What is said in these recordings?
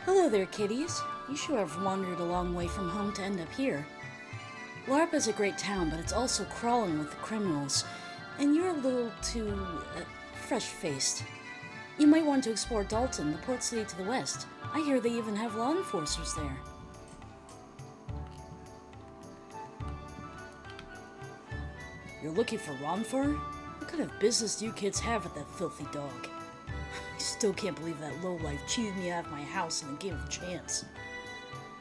Hello there, kiddies. You sure have wandered a long way from home to end up here. Larpa's a great town, but it's also crawling with the criminals, and you're a little too, fresh-faced. You might want to explore Dalton, the port city to the west. I hear they even have law enforcers there. You're looking for Ronfar? What kind of business do you kids have with that filthy dog? I still can't believe that lowlife cheated me out of my house in a game of chance.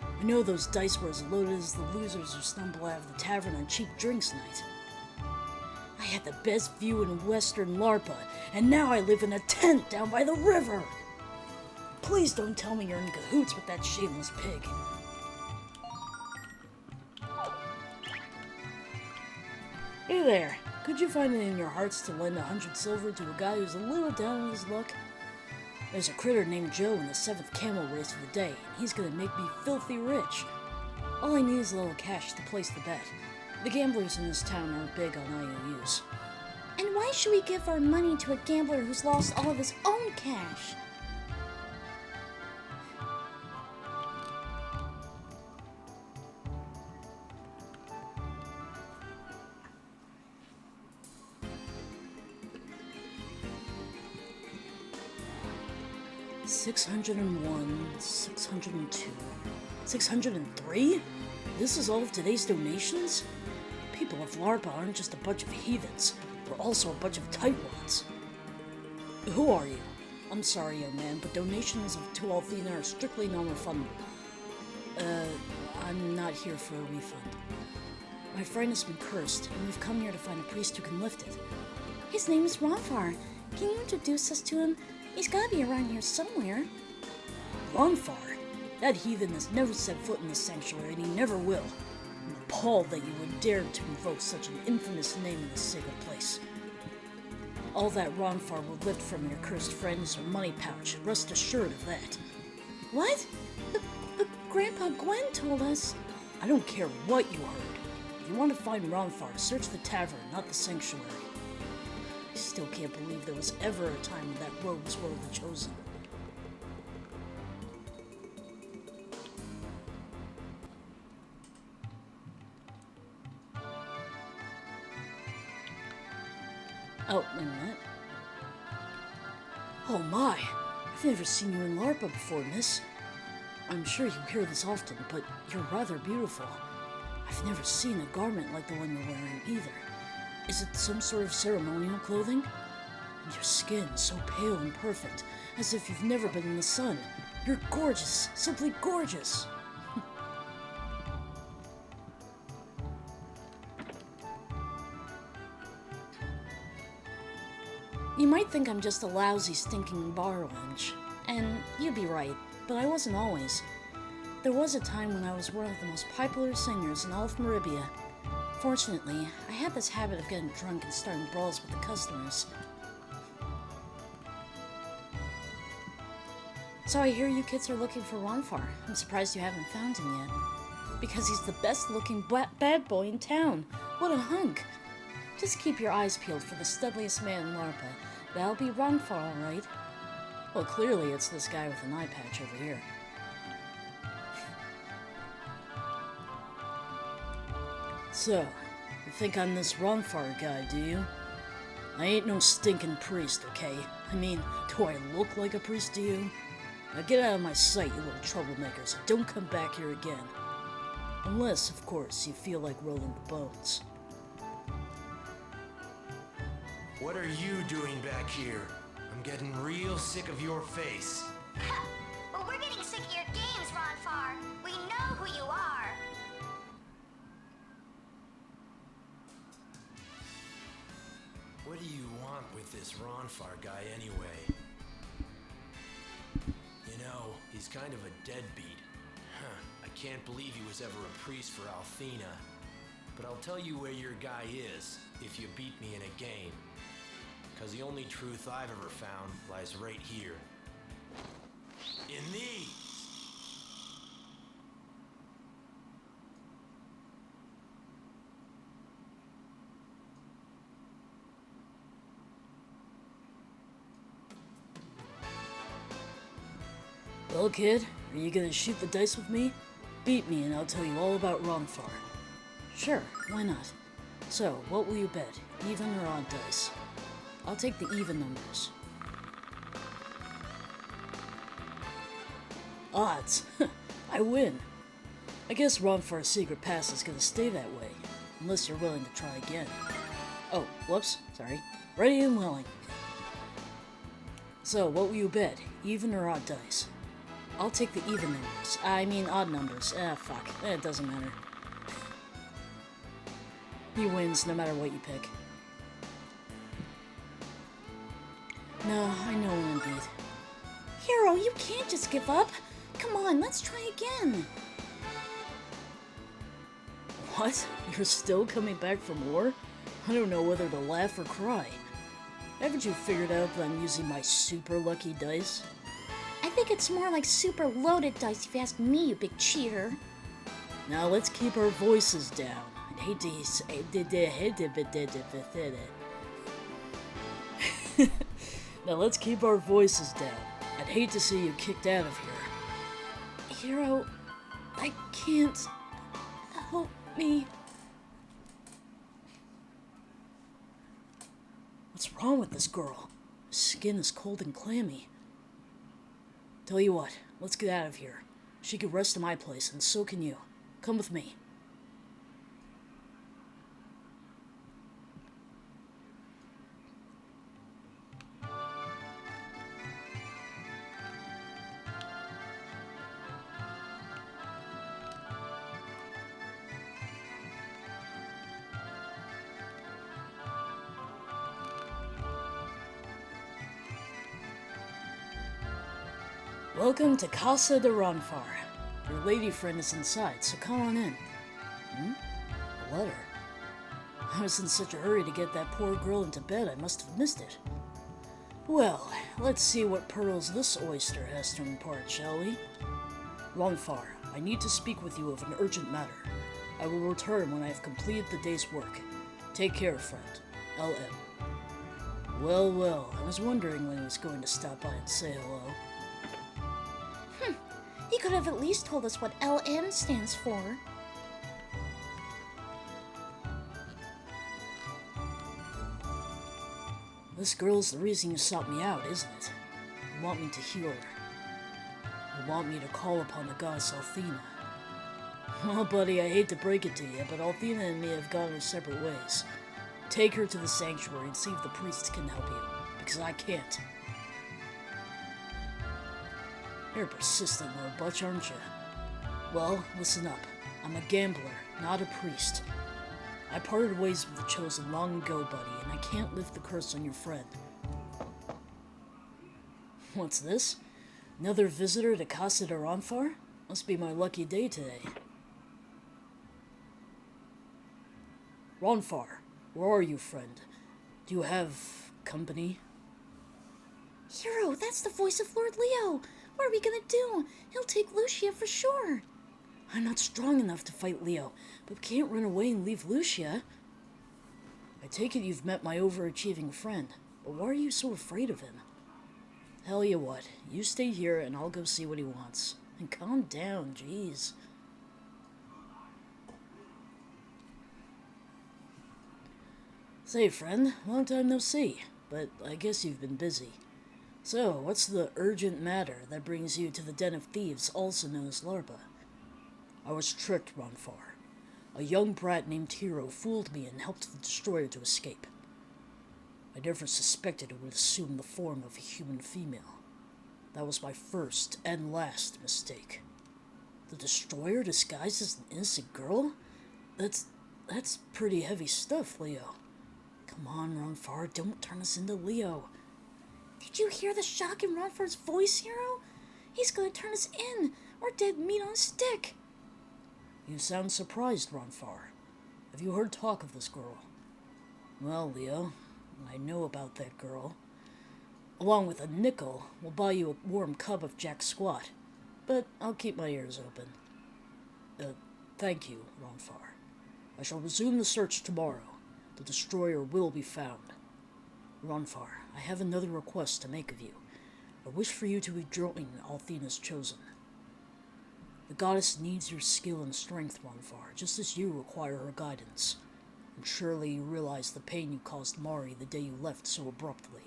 I know those dice were as loaded as the losers who stumble out of the tavern on cheap drinks night. I had the best view in western Larpa, and now I live in a tent down by the river! Please don't tell me you're in cahoots with that shameless pig. Hey there, could you find it in your hearts to lend 100 silver to a guy who's a little down on his luck? There's a critter named Joe in the 7th camel race of the day, and he's gonna make me filthy rich. All I need is a little cash to place the bet. The gamblers in this town are big on IOUs. And why should we give our money to a gambler who's lost all of his own cash? $601, 602, 603? This is all of today's donations? People of Larpa aren't just a bunch of heathens, they're also a bunch of tightwads. Who are you? I'm sorry, young man, but donations to Althena are strictly non-refundable. I'm not here for a refund. My friend has been cursed, and we've come here to find a priest who can lift it. His name is Ronfar. Can you introduce us to him? He's gotta be around here somewhere. Ronfar? That heathen has never set foot in this sanctuary, and he never will. I'm appalled that you would dare to invoke such an infamous name in this sacred place. All that Ronfar will lift from your cursed friend is her money pouch. Rest assured of that. What? But Grandpa Gwen told us... I don't care what you heard. If you want to find Ronfar, search the tavern, not the sanctuary. I still can't believe there was ever a time when that road was one of the chosen. Oh, wait a minute. Oh my! I've never seen you in Larpa before, miss. I'm sure you hear this often, but you're rather beautiful. I've never seen a garment like the one you're wearing, either. Is it some sort of ceremonial clothing? And your skin so pale and perfect, as if you've never been in the sun. You're gorgeous, simply gorgeous. You might think I'm just a lousy, stinking bar wench. And you'd be right, but I wasn't always. There was a time when I was one of the most popular singers in all of Maribia. Fortunately, I had this habit of getting drunk and starting brawls with the customers. So I hear you kids are looking for Ronfar. I'm surprised you haven't found him yet. Because he's the best-looking bad boy in town. What a hunk! Just keep your eyes peeled for the studliest man in Larpa. That'll be Ronfar, all right. Well, clearly it's this guy with an eye patch over here. So, you think I'm this Ronfar guy, do you? I ain't no stinking priest, okay? I mean, do I look like a priest to you? Now get out of my sight, you little troublemakers, and don't come back here again. Unless, of course, you feel like rolling the bones. What are you doing back here? I'm getting real sick of your face. Well, we're getting sick of your games, Ronfar. We know who you are. What do you want with this Ronfar guy anyway? You know, he's kind of a deadbeat. I can't believe he was ever a priest for Althena. But I'll tell you where your guy is if you beat me in a game. Because the only truth I've ever found lies right here. In these! Well, kid, are you gonna shoot the dice with me? Beat me and I'll tell you all about Ronfar. Sure, why not? So, what will you bet? Even or odd dice? I'll take the even numbers. Odds. I win. I guess Ronfar's secret pass is gonna stay that way, unless you're willing to try again. Oh, whoops, sorry. Ready and willing. So, what will you bet? Even or odd dice? I'll take the even numbers. I mean odd numbers. Fuck. It doesn't matter. He wins no matter what you pick. No, I know indeed. Hero, you can't just give up. Come on, let's try again. What? You're still coming back from war? I don't know whether to laugh or cry. Haven't you figured out that I'm using my super lucky dice? I think it's more like super loaded dice if you ask me, you big cheater. Now let's keep our voices down. I'd hate to say... Now let's keep our voices down. I'd hate to see you kicked out of here. Hero, I can't. Help me. What's wrong with this girl? Her skin is cold and clammy. Tell you what, let's get out of here. She can rest in my place, and so can you. Come with me. Welcome to Casa de Ronfar. Your lady friend is inside, so come on in. A letter? I was in such a hurry to get that poor girl into bed, I must have missed it. Well, let's see what pearls this oyster has to impart, shall we? Ronfar, I need to speak with you of an urgent matter. I will return when I have completed the day's work. Take care, friend. L.M. Well, I was wondering when he was going to stop by and say hello. He could have at least told us what LM stands for. This girl's the reason you sought me out, isn't it? You want me to heal her. You want me to call upon the goddess Althena. Well, buddy, I hate to break it to you, but Althena and me have gone our separate ways. Take her to the sanctuary and see if the priests can help you, because I can't. You're a persistent little butch, aren't you? Well, listen up. I'm a gambler, not a priest. I parted ways with the Chosen long ago, buddy, and I can't lift the curse on your friend. What's this? Another visitor to Casa de Ronfar? Must be my lucky day today. Ronfar, where are you, friend? Do you have company? Hero, that's the voice of Lord Leo. What are we gonna do? He'll take Lucia for sure. I'm not strong enough to fight Leo, but we can't run away and leave Lucia. I take it you've met my overachieving friend, but why are you so afraid of him? Tell you what, you stay here and I'll go see what he wants. And calm down, jeez. Say, friend, long time no see, but I guess you've been busy. So, what's the urgent matter that brings you to the den of thieves, also known as Larpa? I was tricked, Ronfar. A young brat named Hero fooled me and helped the destroyer to escape. I never suspected it would assume the form of a human female. That was my first and last mistake. The destroyer disguised as an innocent girl? That's pretty heavy stuff, Leo. Come on, Ronfar, don't turn us into Leo. Did you hear the shock in Ronfar's voice, Hero? He's gonna turn us in. We're dead meat on a stick. You sound surprised, Ronfar. Have you heard talk of this girl? Well, Leo, I know about that girl. Along with a nickel, we'll buy you a warm cup of Jack Squat. But I'll keep my ears open. Thank you, Ronfar. I shall resume the search tomorrow. The destroyer will be found. Ronfar, I have another request to make of you. I wish for you to rejoin Althena's Chosen. The goddess needs your skill and strength, Ronfar, just as you require her guidance. And surely you realize the pain you caused Mari the day you left so abruptly.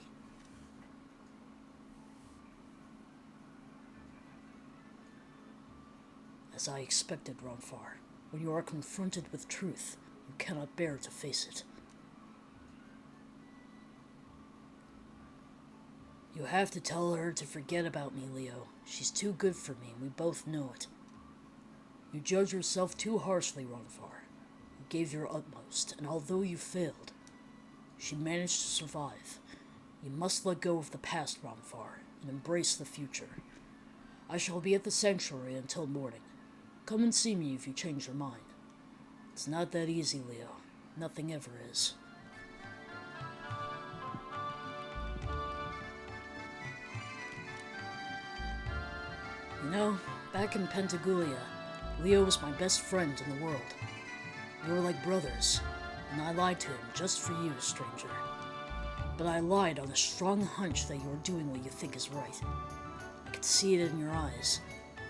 As I expected, Ronfar, when you are confronted with truth, you cannot bear to face it. You have to tell her to forget about me, Leo. She's too good for me, and we both know it. You judge yourself too harshly, Ronfar. You gave your utmost, and although you failed, she managed to survive. You must let go of the past, Ronfar, and embrace the future. I shall be at the sanctuary until morning. Come and see me if you change your mind. It's not that easy, Leo. Nothing ever is. You know, back in Pentagoulia, Leo was my best friend in the world. We were like brothers, and I lied to him just for you, stranger. But I lied on a strong hunch that you were doing what you think is right. I could see it in your eyes.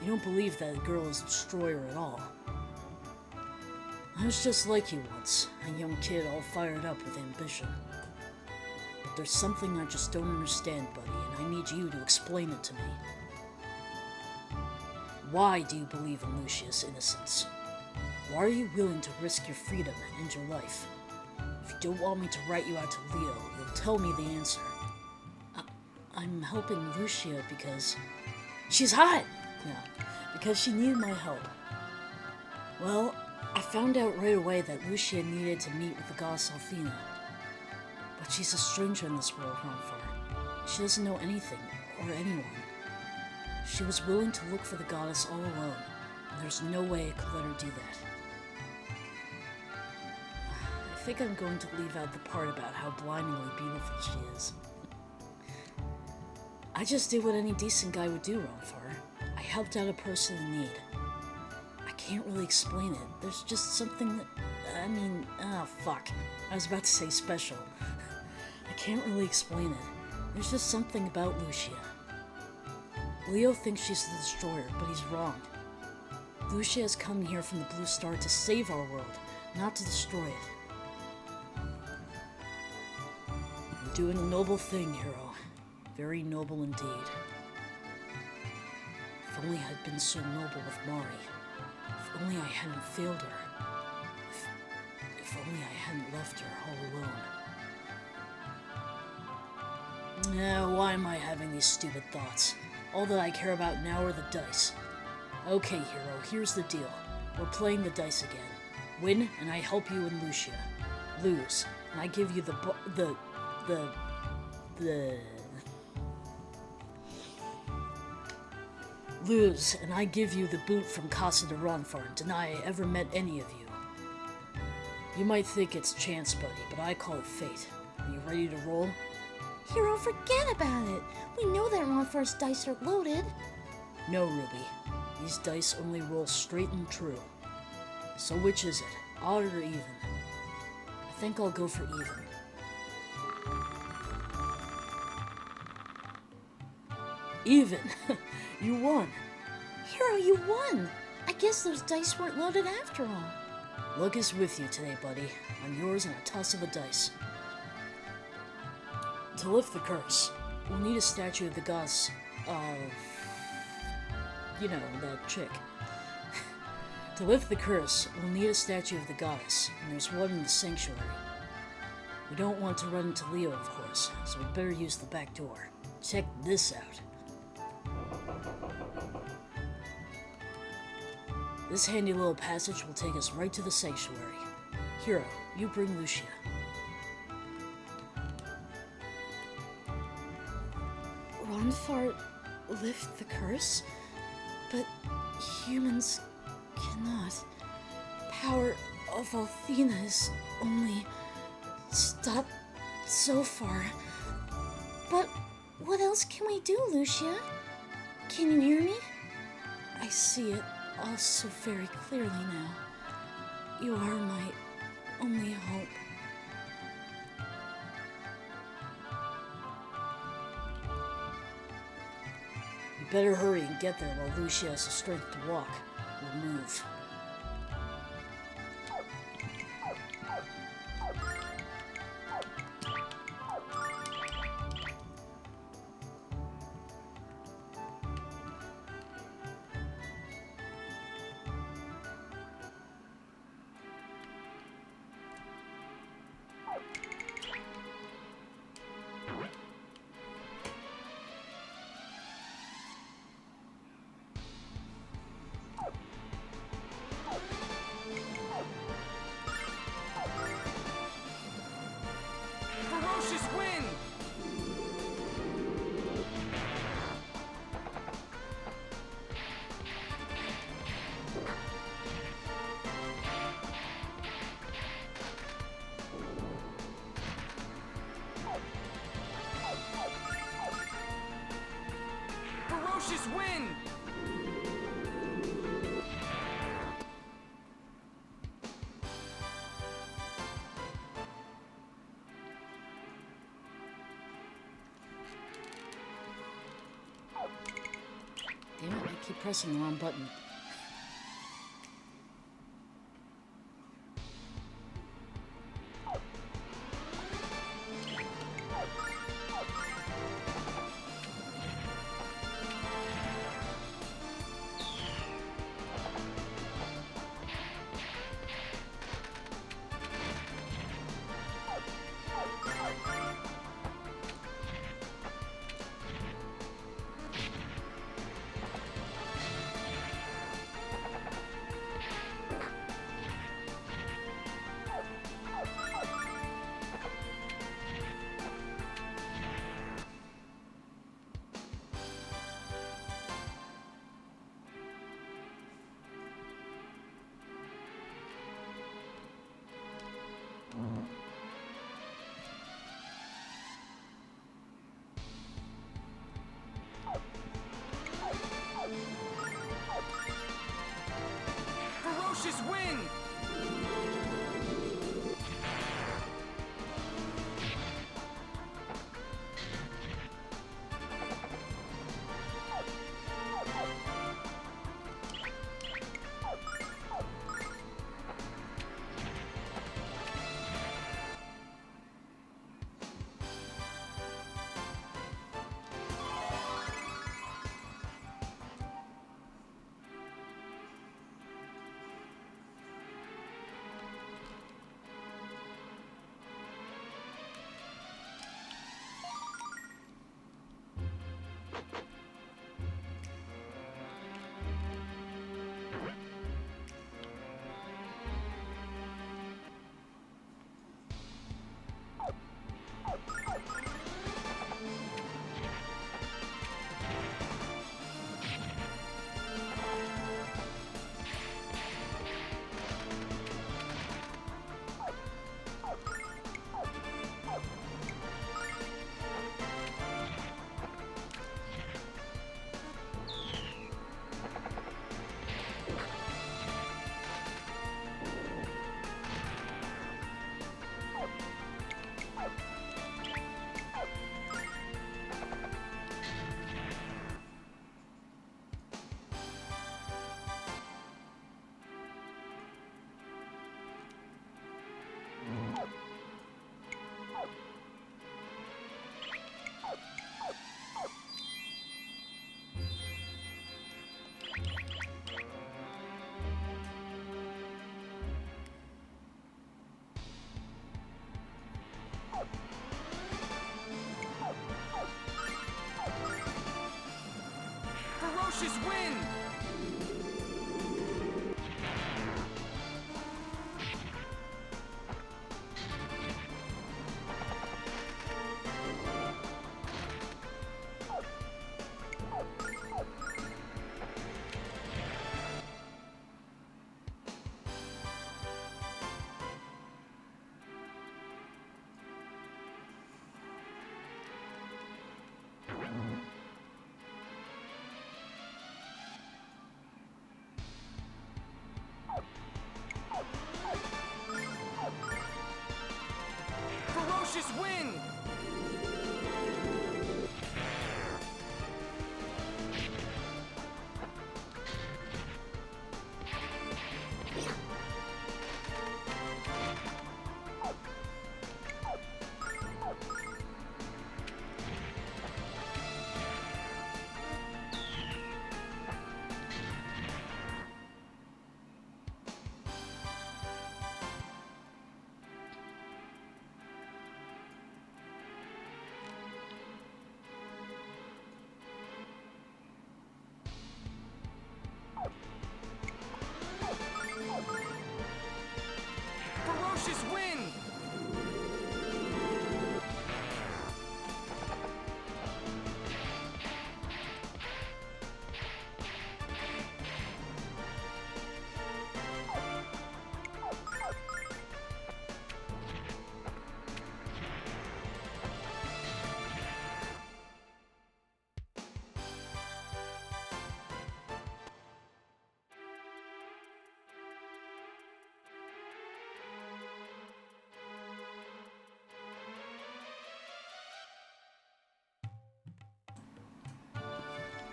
You don't believe that girl is a destroyer at all. I was just like you once, a young kid all fired up with ambition. But there's something I just don't understand, buddy, and I need you to explain it to me. Why do you believe in Lucia's innocence? Why are you willing to risk your freedom and your life? If you don't want me to write you out to Leo, you'll tell me the answer. I'm helping Lucia because... She's hot! No, because she needed my help. Well, I found out right away that Lucia needed to meet with the goddess Althena. But she's a stranger in this world, Ronfar. She doesn't know anything, or anyone. She was willing to look for the goddess all alone, and there's no way I could let her do that. I think I'm going to leave out the part about how blindingly beautiful she is. I just did what any decent guy would do, Ronfar. I helped out a person in need. I can't really explain it. There's just something that... fuck. I was about to say special. I can't really explain it. There's just something about Lucia. Leo thinks she's the destroyer, but he's wrong. Lucia has come here from the Blue Star to save our world, not to destroy it. You're doing a noble thing, hero. Very noble indeed. If only I'd been so noble with Mari. If only I hadn't failed her. If only I hadn't left her all alone. Why am I having these stupid thoughts? All that I care about now are the dice. Okay, hero, here's the deal. We're playing the dice again. Win, and I help you and Lucia. Lose, and I give you Lose, and I give you the boot from Casa de Ronfar and deny I ever met any of you. You might think it's chance, buddy, but I call it fate. Are you ready to roll? Hero, forget about it. We know that Ronfar's dice are loaded. No, Ruby. These dice only roll straight and true. So which is it? Odd or even? I think I'll go for even. Even? You won. Hero, you won. I guess those dice weren't loaded after all. Luck is with you today, buddy. I'm yours on a toss of a dice. To lift the curse, we'll need a statue of the goddess of... you know, that chick. To lift the curse, we'll need a statue of the goddess, and there's one in the sanctuary. We don't want to run into Leo, of course, so we'd better use the back door. Check this out. This handy little passage will take us right to the sanctuary. Hero, you bring Lucia. Ronfar lift the curse? But humans cannot. Power of Althena is only stopped so far. But what else can we do, Lucia? Can you hear me? I see it all so very clearly now. You are my only hope. You better hurry and get there while Lucia has the strength to walk. We'll move. Ferocious wind! Ferocious wind! Damn it, I keep pressing the wrong button. Ferocious wind! Ferocious wind! ferocious wind! Ferocious wind!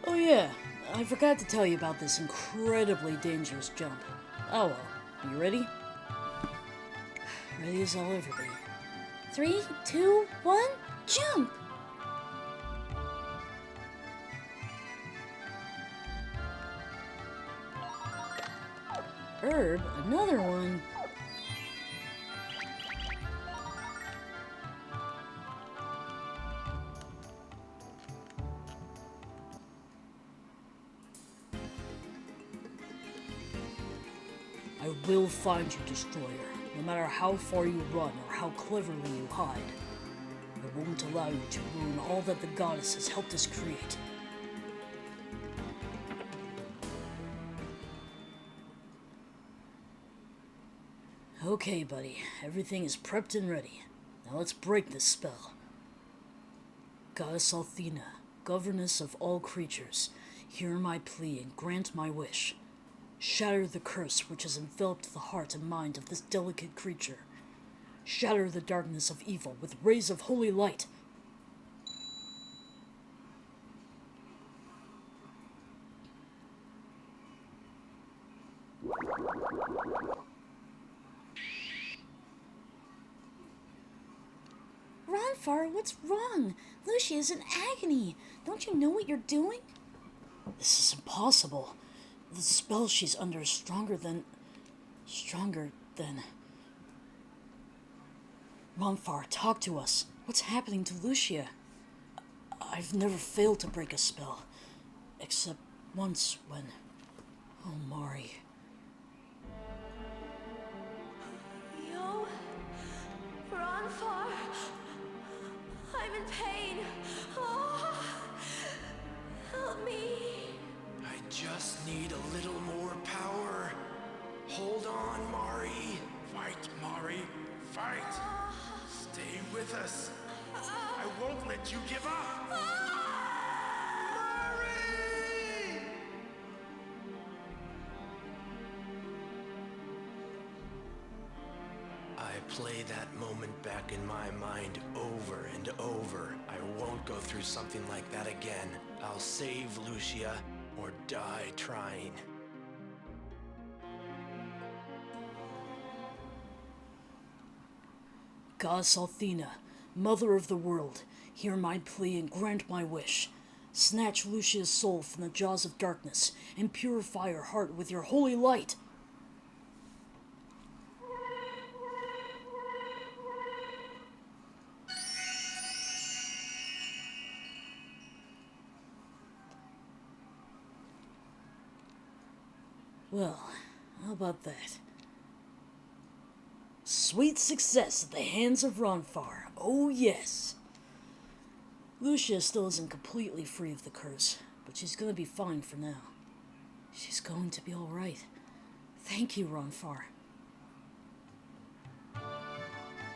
Oh yeah, I forgot to tell you about this incredibly dangerous jump. Oh well, you ready? Ready as I'll ever be. 3, 2, 1, jump! Herb, another one. I will find you, Destroyer, no matter how far you run or how cleverly you hide. I won't allow you to ruin all that the goddess has helped us create. Okay, buddy, everything is prepped and ready. Now let's break this spell. Goddess Althena, governess of all creatures, hear my plea and grant my wish. Shatter the curse which has enveloped the heart and mind of this delicate creature. Shatter the darkness of evil with rays of holy light. Ronfar, what's wrong? Lucia is in agony. Don't you know what you're doing? This is impossible. The spell she's under is stronger than... Ronfar, talk to us. What's happening to Lucia? I've never failed to break a spell. Except once when... Oh, Mari. Yo, Ronfar, I'm in pain. Oh, help me. I just need a little more power. Hold on, Mari. Fight, Mari. Fight. Stay with us. I won't let you give up. Mari! I play that moment back in my mind over and over. I won't go through something like that again. I'll save Lucia or die trying. Goddess Althena, mother of the world, hear my plea and grant my wish. Snatch Lucia's soul from the jaws of darkness and purify her heart with your holy light. Well, how about that? Sweet success at the hands of Ronfar. Oh yes. Lucia still isn't completely free of the curse, but she's gonna be fine for now. She's going to be alright. Thank you, Ronfar.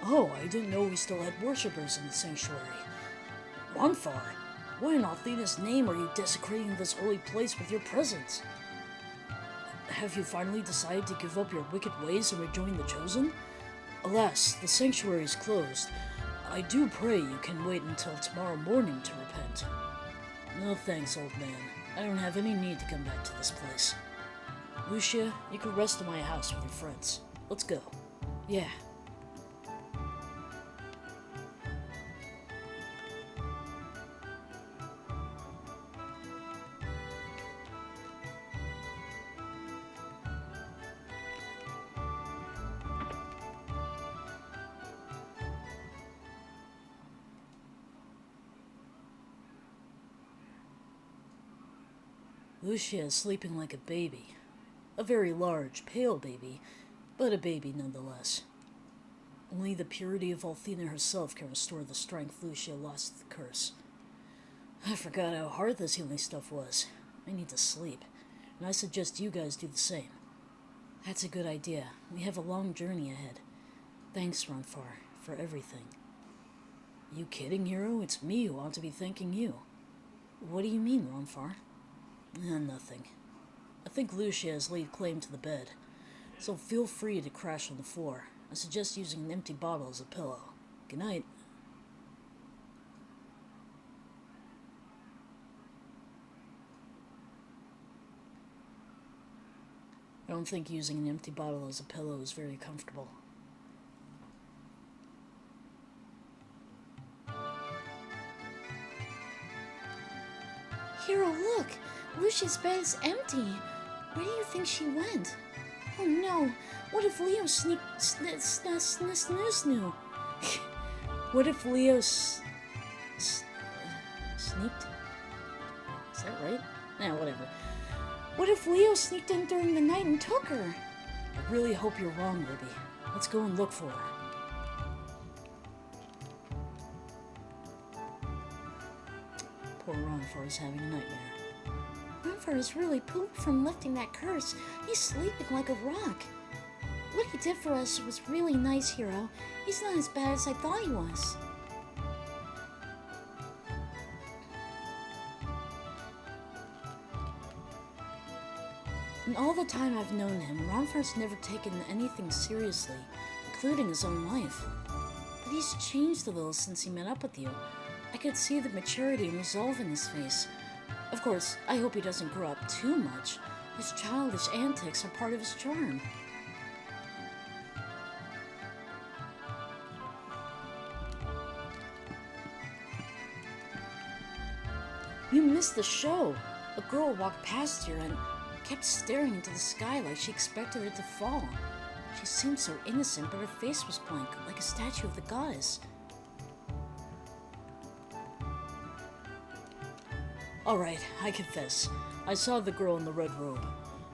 Oh, I didn't know we still had worshippers in the sanctuary. Ronfar, why in Althena's name are you desecrating this holy place with your presence? Have you finally decided to give up your wicked ways and rejoin the Chosen? Alas, the sanctuary is closed. I do pray you can wait until tomorrow morning to repent. No thanks, old man. I don't have any need to come back to this place. Lucia, you can rest in my house with your friends. Let's go. Yeah. Lucia is sleeping like a baby. A very large, pale baby, but a baby nonetheless. Only the purity of Althena herself can restore the strength Lucia lost to the curse. I forgot how hard this healing stuff was. I need to sleep, and I suggest you guys do the same. That's a good idea. We have a long journey ahead. Thanks, Ronfar, for everything. You kidding, Hero? It's me who ought to be thanking you. What do you mean, Ronfar? Nothing. I think Lucia has laid claim to the bed, so feel free to crash on the floor. I suggest using an empty bottle as a pillow. Good night. I don't think using an empty bottle as a pillow is very comfortable. Hero, look! Lucia's bed is empty. Where do you think she went? Oh no! What if Leo sneaked? What if Leo sneaked? Is that right? Nah, whatever. What if Leo sneaked in during the night and took her? I really hope you're wrong, Libby. Let's go and look for her. Poor Ronfar is having a nightmare. Ronfar is really pooped from lifting that curse. He's sleeping like a rock. What he did for us was really nice, Hero. He's not as bad as I thought he was. In all the time I've known him, Ronfar's never taken anything seriously, including his own life. But he's changed a little since he met up with you. I could see the maturity and resolve in his face. Of course, I hope he doesn't grow up too much. His childish antics are part of his charm. You missed the show. A girl walked past here and kept staring into the sky like she expected it to fall. She seemed so innocent, but her face was blank, like a statue of the goddess. Alright, I confess. I saw the girl in the red robe.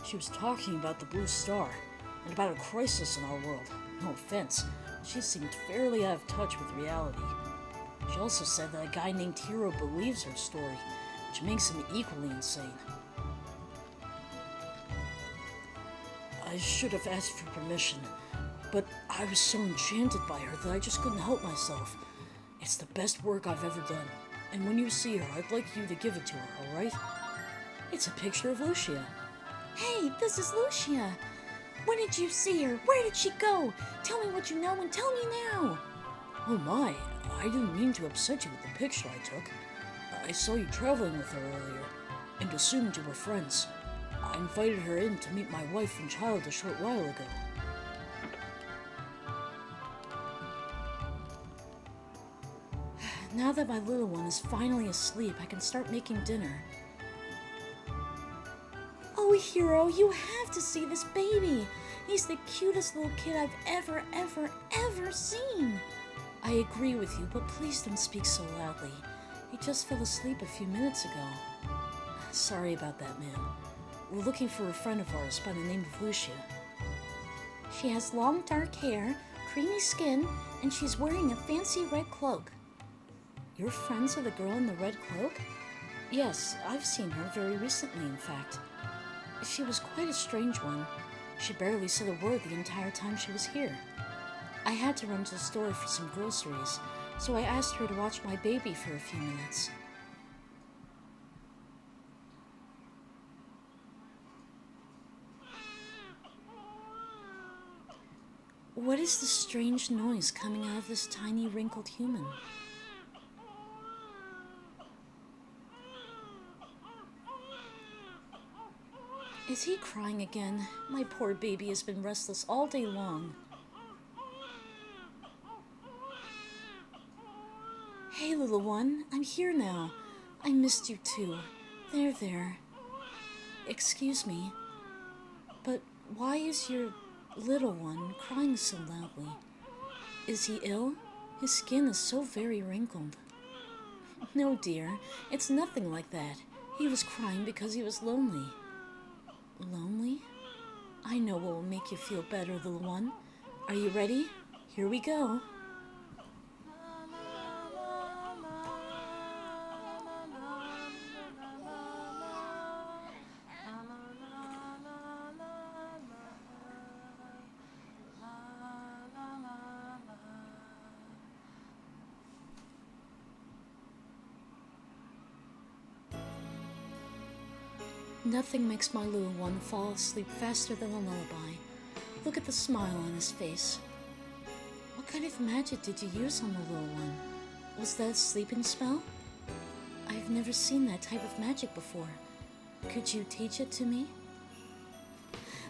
She was talking about the blue star, and about a crisis in our world. No offense, she seemed fairly out of touch with reality. She also said that a guy named Hero believes her story, which makes him equally insane. I should have asked for permission, but I was so enchanted by her that I just couldn't help myself. It's the best work I've ever done, and when you see her, I'd like you to give it to her, alright? It's a picture of Lucia. Hey, this is Lucia. When did you see her? Where did she go? Tell me what you know and tell me now. Oh my, I didn't mean to upset you with the picture I took. I saw you traveling with her earlier, and assumed you were friends. I invited her in to meet my wife and child a short while ago. Now that my little one is finally asleep, I can start making dinner. Oh, Hero, you have to see this baby. He's the cutest little kid I've ever seen. I agree with you, but please don't speak so loudly. He just fell asleep a few minutes ago. Sorry about that, ma'am. We're looking for a friend of ours by the name of Lucia. She has long dark hair, creamy skin, and she's wearing a fancy red cloak. You're friends with the girl in the red cloak? Yes, I've seen her very recently, in fact. She was quite a strange one. She barely said a word the entire time she was here. I had to run to the store for some groceries, so I asked her to watch my baby for a few minutes. What is the strange noise coming out of this tiny wrinkled human? Is he crying again? My poor baby has been restless all day long. Hey, little one, I'm here now. I missed you too. There. Excuse me, but why is your little one crying so loudly? Is he ill? His skin is so very wrinkled. No, dear, it's nothing like that. He was crying because he was lonely. Lonely? I know what will make you feel better, little one. Are you ready? Here we go. Nothing makes my little one fall asleep faster than a lullaby. Look at the smile on his face. What kind of magic did you use on the little one? Was that a sleeping spell? I've never seen that type of magic before. Could you teach it to me?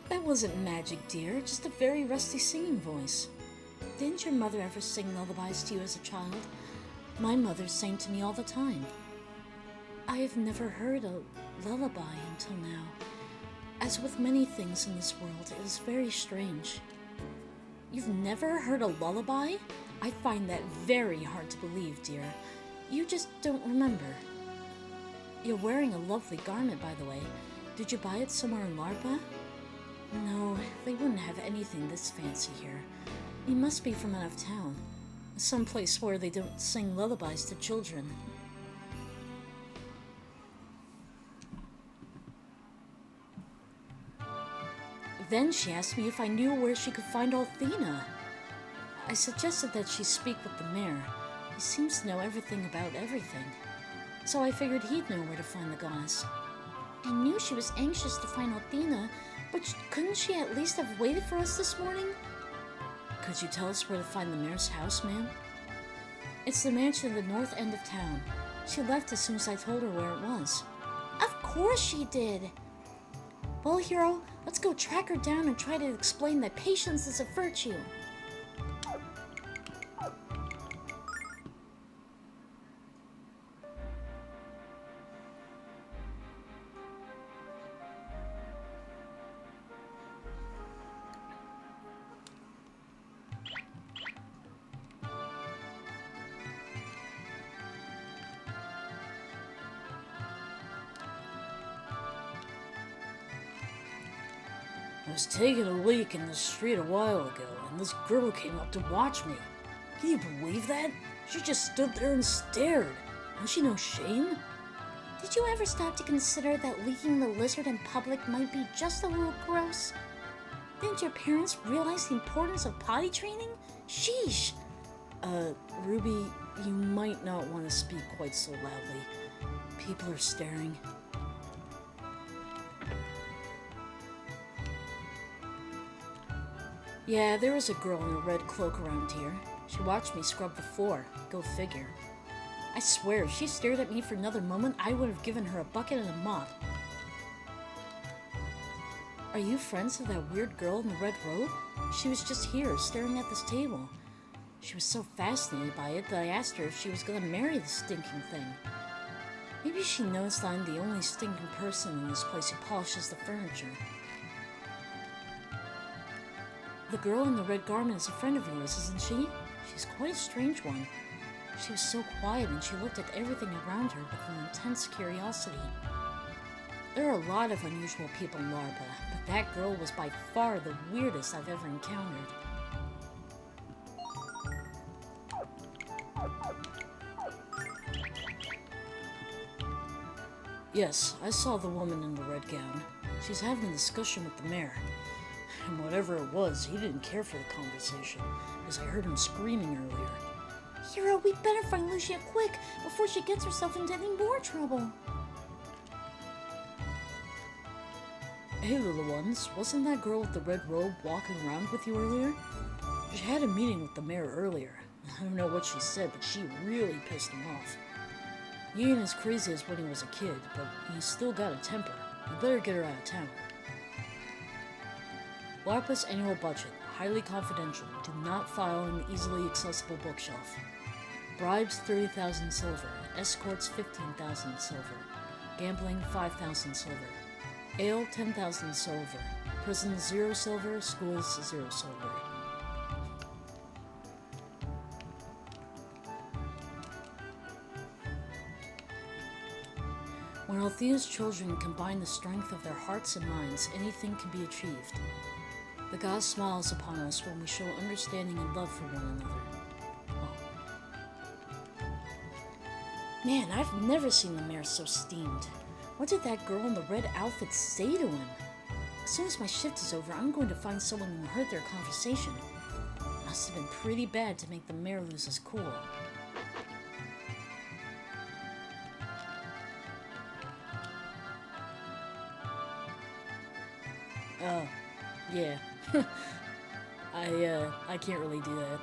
That wasn't magic, dear, just a very rusty singing voice. Didn't your mother ever sing lullabies to you as a child? My mother sang to me all the time. I have never heard a lullaby until now. As with many things in this world, it is very strange. You've never heard a lullaby? I find that very hard to believe, dear. You just don't remember. You're wearing a lovely garment, by the way. Did you buy it somewhere in Larpa? No, they wouldn't have anything this fancy here. You must be from out of town. Someplace where they don't sing lullabies to children. Then she asked me if I knew where she could find Althena. I suggested that she speak with the mayor. He seems to know everything about everything. So I figured he'd know where to find the goddess. I knew she was anxious to find Althena, but couldn't she at least have waited for us this morning? Could you tell us where to find the mayor's house, ma'am? It's the mansion at the north end of town. She left as soon as I told her where it was. Of course she did! Well, Hero, let's go track her down and try to explain that patience is a virtue. I was taking a leak in the street a while ago, and this girl came up to watch me. Can you believe that? She just stood there and stared. Has she no shame? Did you ever stop to consider that leaking the lizard in public might be just a little gross? Didn't your parents realize the importance of potty training? Sheesh! Ruby, you might not want to speak quite so loudly. People are staring. Yeah, there was a girl in a red cloak around here. She watched me scrub the floor. Go figure. I swear, if she stared at me for another moment, I would have given her a bucket and a mop. Are you friends with that weird girl in the red robe? She was just here, staring at this table. She was so fascinated by it that I asked her if she was gonna marry the stinking thing. Maybe she knows that I'm the only stinking person in this place who polishes the furniture. The girl in the red garment is a friend of yours, isn't she? She's quite a strange one. She was so quiet and she looked at everything around her with an intense curiosity. There are a lot of unusual people in Larpa, but that girl was by far the weirdest I've ever encountered. Yes, I saw the woman in the red gown. She's having a discussion with the mayor. And whatever it was, he didn't care for the conversation, as I heard him screaming earlier. Hero, we better find Lucia quick, before she gets herself into any more trouble. Hey, little ones, wasn't that girl with the red robe walking around with you earlier? She had a meeting with the mayor earlier. I don't know what she said, but she really pissed him off. He ain't as crazy as when he was a kid, but he's still got a temper. You better get her out of town. Larpa's annual budget, highly confidential. Do not file in the easily accessible bookshelf. Bribes 30,000 silver. Escorts 15,000 silver. Gambling 5,000 silver. Ale 10,000 silver. Prison 0 silver. Schools 0 silver. When Althea's children combine the strength of their hearts and minds, anything can be achieved. The god smiles upon us when we show understanding and love for one another. Oh. Man, I've never seen the mayor so steamed. What did that girl in the red outfit say to him? As soon as my shift is over, I'm going to find someone who heard their conversation. Must have been pretty bad to make the mayor lose his cool. Oh, yeah. I can't really do that.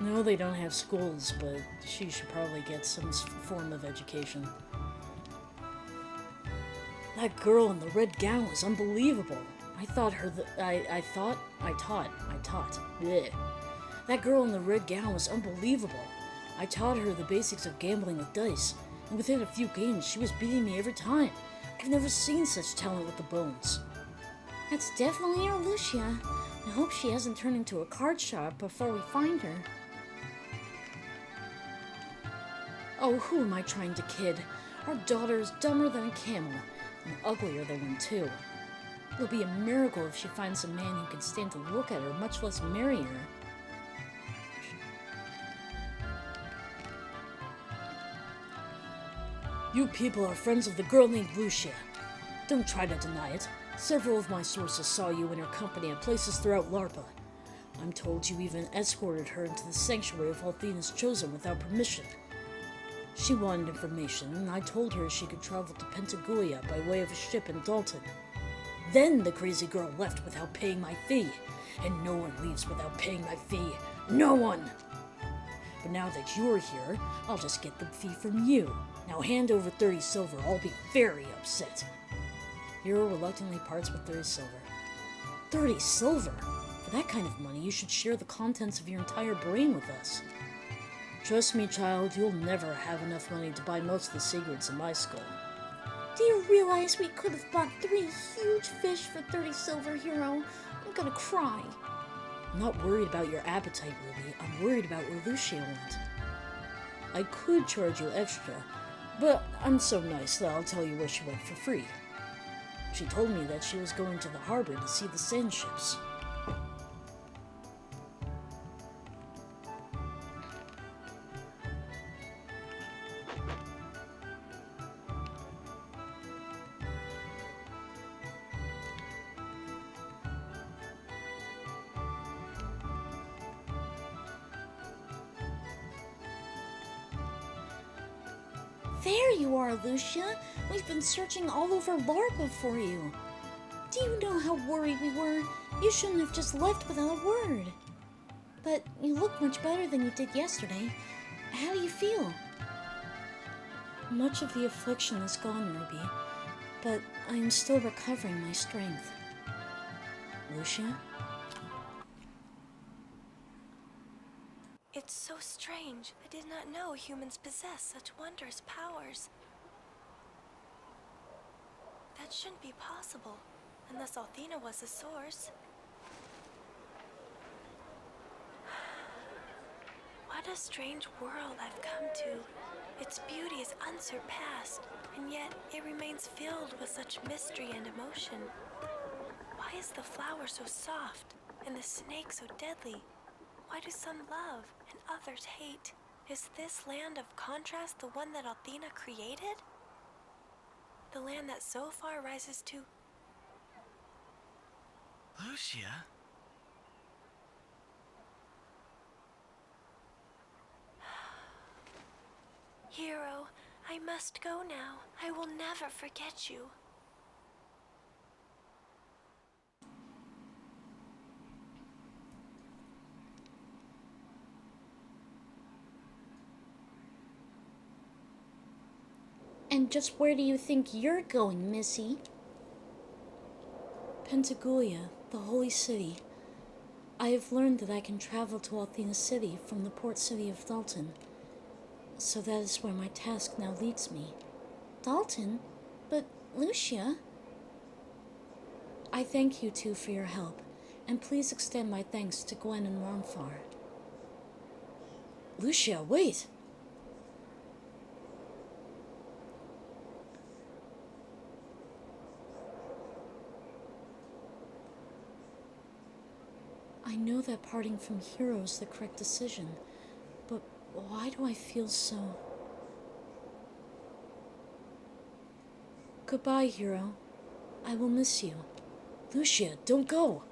No, they don't have schools, but she should probably get some form of education. That girl in the red gown was unbelievable. I taught. Blech. That girl in the red gown was unbelievable. I taught her the basics of gambling with dice, and within a few games, she was beating me every time. I've never seen such talent with the bones. That's definitely our Lucia. I hope she hasn't turned into a card shop before we find her. Oh, who am I trying to kid? Our daughter is dumber than a camel, and uglier than one, too. It'll be a miracle if she finds a man who can stand to look at her, much less marry her. You people are friends of the girl named Lucia. Don't try to deny it. Several of my sources saw you in her company at places throughout Larpa. I'm told you even escorted her into the sanctuary of Althea's Chosen without permission. She wanted information, and I told her she could travel to Pentagulia by way of a ship in Dalton. Then the crazy girl left without paying my fee, and no one leaves without paying my fee. No one! But now that you're here, I'll just get the fee from you. Now hand over 30 silver, I'll be very upset. Hero reluctantly parts with 30 silver. 30 silver? For that kind of money, you should share the contents of your entire brain with us. Trust me, child, you'll never have enough money to buy most of the secrets in my skull. Do you realize we could have bought 3 huge fish for 30 silver, Hero? I'm gonna cry. I'm not worried about your appetite, Ruby. I'm worried about where Lucia went. I could charge you extra, but I'm so nice that I'll tell you where she went for free. She told me that she was going to the harbor to see the sand ships. There you are, Lucia. We've been searching all over Larpa for you. Do you know how worried we were? You shouldn't have just left without a word. But you look much better than you did yesterday. How do you feel? Much of the affliction is gone, Ruby, but I am still recovering my strength. Lucia? It's so strange. I did not know humans possess such wondrous powers. That shouldn't be possible, unless Althena was the source. What a strange world I've come to. Its beauty is unsurpassed, and yet it remains filled with such mystery and emotion. Why is the flower so soft, and the snake so deadly? Why do some love and others hate? Is this land of contrast the one that Althena created? The land that so far rises to... Lucia? must go now. I will never forget you. And just where do you think you're going, Missy? Pentagulia, the holy city. I have learned that I can travel to Althena City from the port city of Dalton. So that is where my task now leads me. Dalton? But Lucia? I thank you two for your help, and please extend my thanks to Gwen and Ronfar. Lucia, wait! I know that parting from Hero is the correct decision, but why do I feel so... Goodbye, Hero. I will miss you. Lucia, don't go!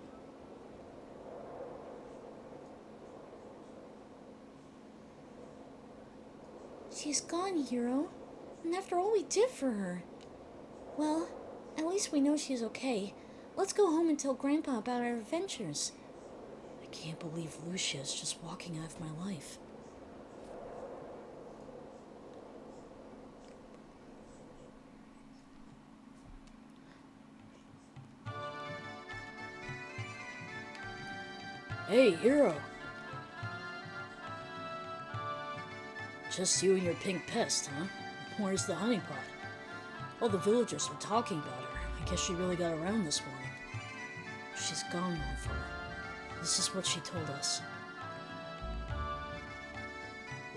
She's gone, Hero. And after all we did for her. Well, at least we know she's okay. Let's go home and tell Grandpa about our adventures. I can't believe Lucia is just walking out of my life. Hey, Hero! Just you and your pink pest, huh? Where's the honeypot? All the villagers were talking about her. I guess she really got around this morning. She's gone, Ronfar. This is what she told us.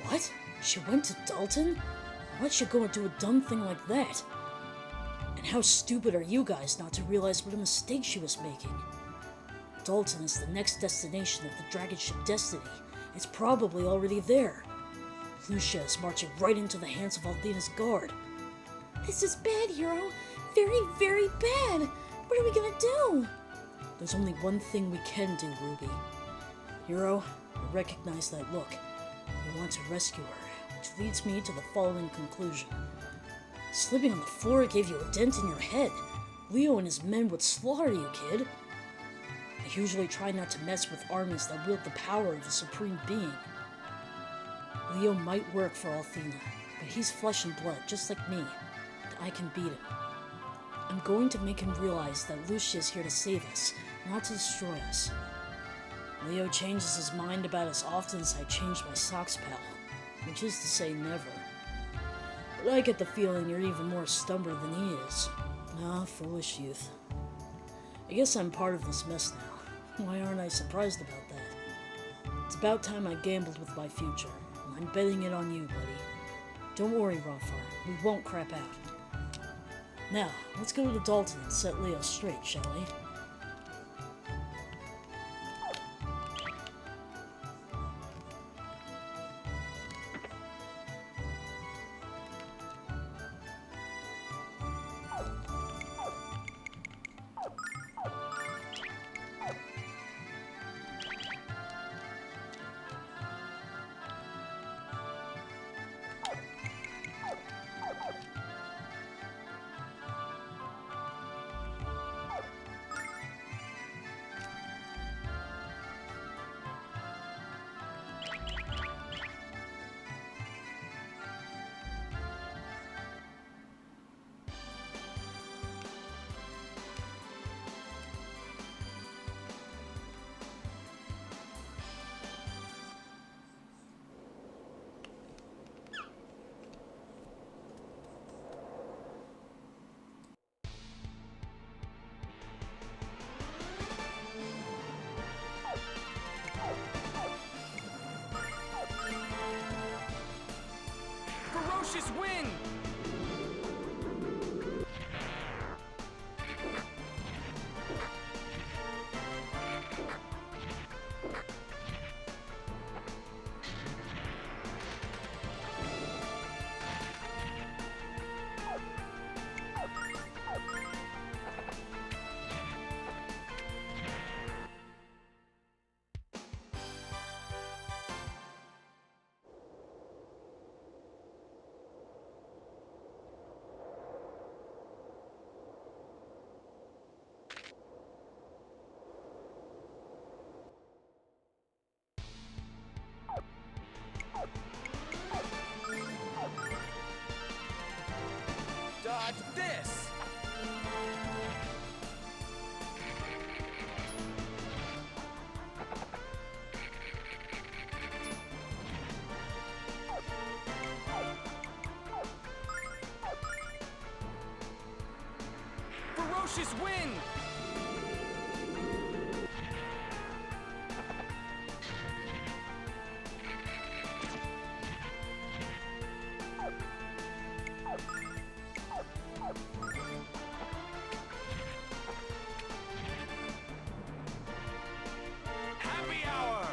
What? She went to Dalton? Why'd she go and do a dumb thing like that? And how stupid are you guys not to realize what a mistake she was making? Dalton is the next destination of the dragon ship Destiny. It's probably already there. Lucia is marching right into the hands of Althena's guard. This is bad, Hero. Very, very bad. What are we gonna do? There's only one thing we can do, Ruby. Hero, I recognize that look. We want to rescue her, which leads me to the following conclusion. Slipping on the floor gave you a dent in your head. Leo and his men would slaughter you, kid. I usually try not to mess with armies that wield the power of a supreme being. Leo might work for Althena, but he's flesh and blood, just like me, and I can beat him. I'm going to make him realize that Lucia is here to save us, not to destroy us. Leo changes his mind about as often as I change my socks, pal, which is to say never. But I get the feeling you're even more stubborn than he is. Ah, foolish youth. I guess I'm part of this mess now. Why aren't I surprised about that? It's about time I gambled with my future. I'm betting it on you, buddy. Don't worry, Ronfar. We won't crap out. Now, let's go to Dalton and set Leo straight, shall we? Ferocious wind! Dodge this! Ferocious wind! Happy hour!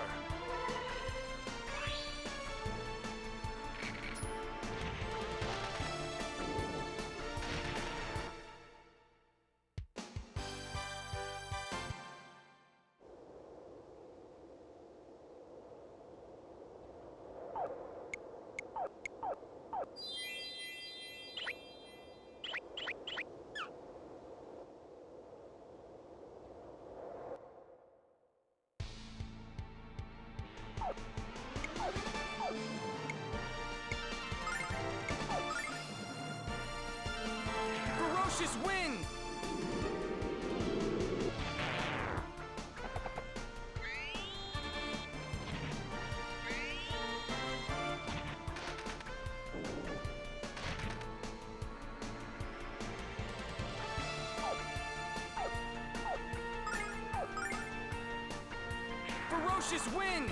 Ferocious wind! Ferocious wind!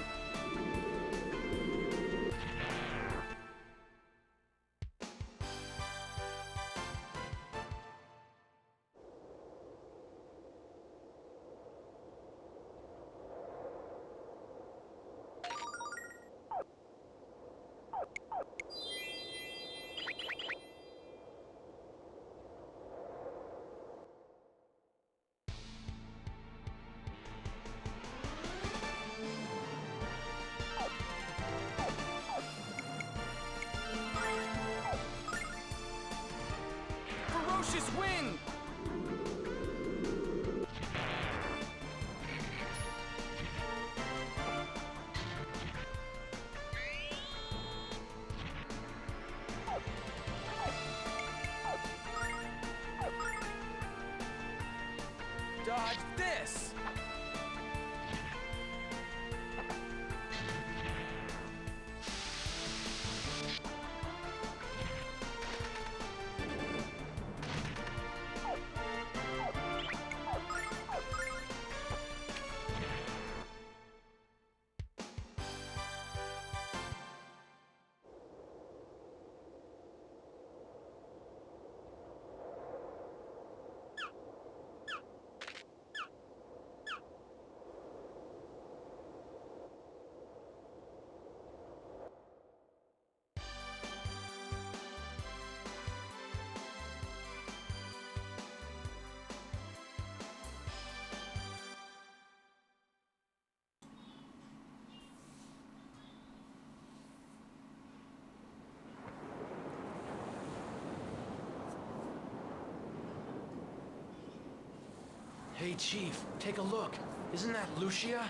Ferocious wind! Dodge this! Hey, Chief, take a look. Isn't that Lucia?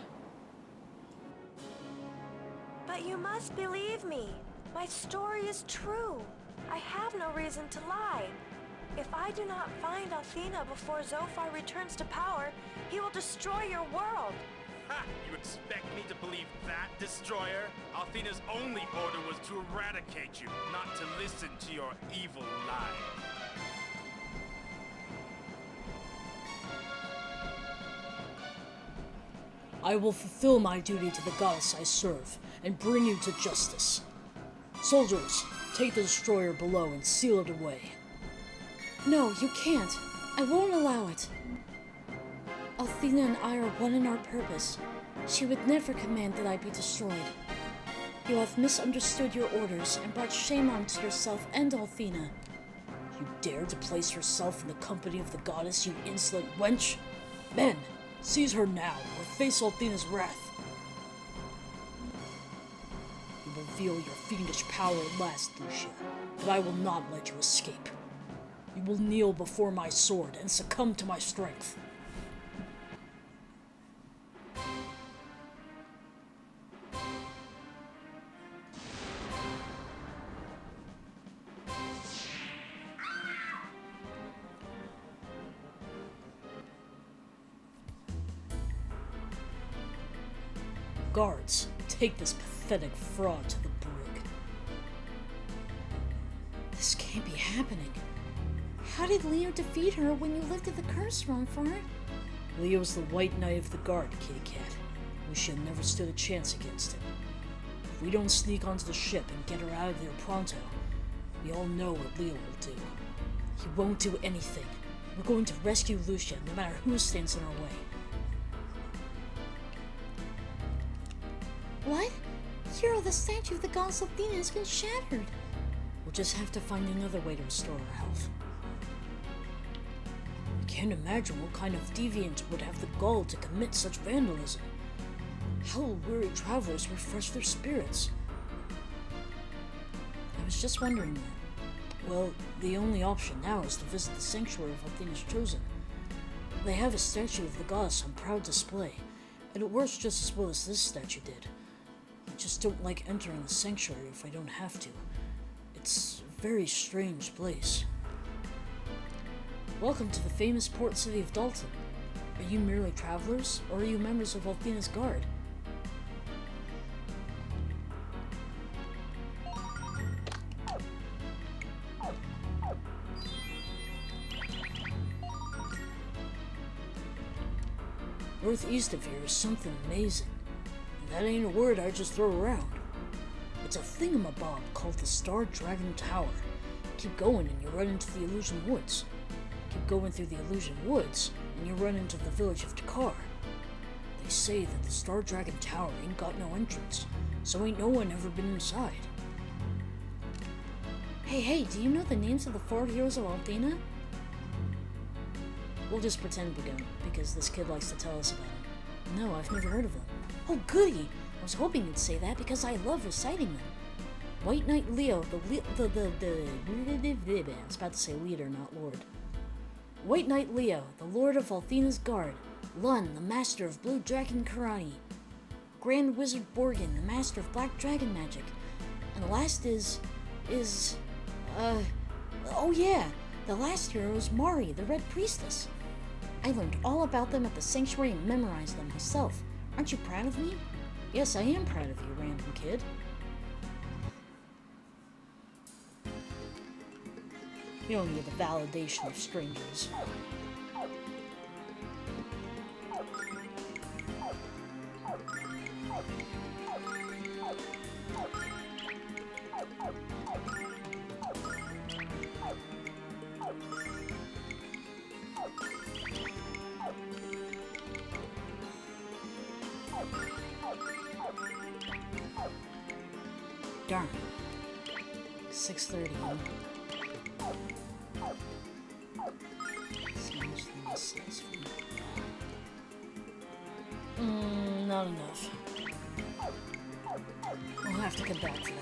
But you must believe me. My story is true. I have no reason to lie. If I do not find Athena before Zophar returns to power, he will destroy your world. Ha! You expect me to believe that, Destroyer? Athena's only order was to eradicate you, not to listen to your evil lie. I will fulfill my duty to the goddess I serve, and bring you to justice. Soldiers, take the destroyer below and seal it away. No, you can't. I won't allow it. Athena and I are one in our purpose. She would never command that I be destroyed. You have misunderstood your orders and brought shame onto yourself and Athena. You dare to place yourself in the company of the goddess, you insolent wench? Men, seize her now, or face Athena's wrath. You will reveal your fiendish power at last, Lucia, but I will not let you escape. You will kneel before my sword and succumb to my strength. Guards, take this pathetic fraud to the brig. This can't be happening. How did Leo defeat her when you lifted the curse, Ronfar? Leo's the White Knight of the Guard, kitty cat. Lucia never stood a chance against him. If we don't sneak onto the ship and get her out of there pronto, we all know what Leo will do. He won't do anything. We're going to rescue Lucia, no matter who stands in our way. What? Hero, the statue of the goddess Athena has been shattered. We'll just have to find another way to restore her health. I can't imagine what kind of deviant would have the gall to commit such vandalism. How will weary travelers refresh their spirits? I was just wondering that. Well, the only option now is to visit the sanctuary of Athena's Chosen. They have a statue of the goddess on proud display, and it works just as well as this statue did. I just don't like entering the sanctuary if I don't have to. It's a very strange place. Welcome to the famous port city of Dalton. Are you merely travelers, or are you members of Athena's Guard? Northeast of here is something amazing. And that ain't a word I just throw around. It's a thingamabob called the Star Dragon Tower. Keep going and you run into the Illusion Woods. Keep going through the Illusion Woods and you run into the village of Dakar. They say that the Star Dragon Tower ain't got no entrance, so ain't no one ever been inside. Hey, do you know the names of the 4 heroes of Athena? We'll just pretend we don't, because this kid likes to tell us about them. No, I've never heard of them. Oh, goody! I was hoping you'd say that because I love reciting them. White Knight Leo, I was about to say leader, not lord. White Knight Leo, the lord of Athena's Guard. Lun, the master of Blue Dragon Karate. Grand Wizard Borgin, the master of Black Dragon Magic. And the last oh yeah, the last hero is Mari, the Red Priestess. I learned all about them at the sanctuary and memorized them myself. Aren't you proud of me? Yes, I am proud of you, random kid. You don't need the validation of strangers. Darn. 6:30. Not enough. We'll have to come back for that.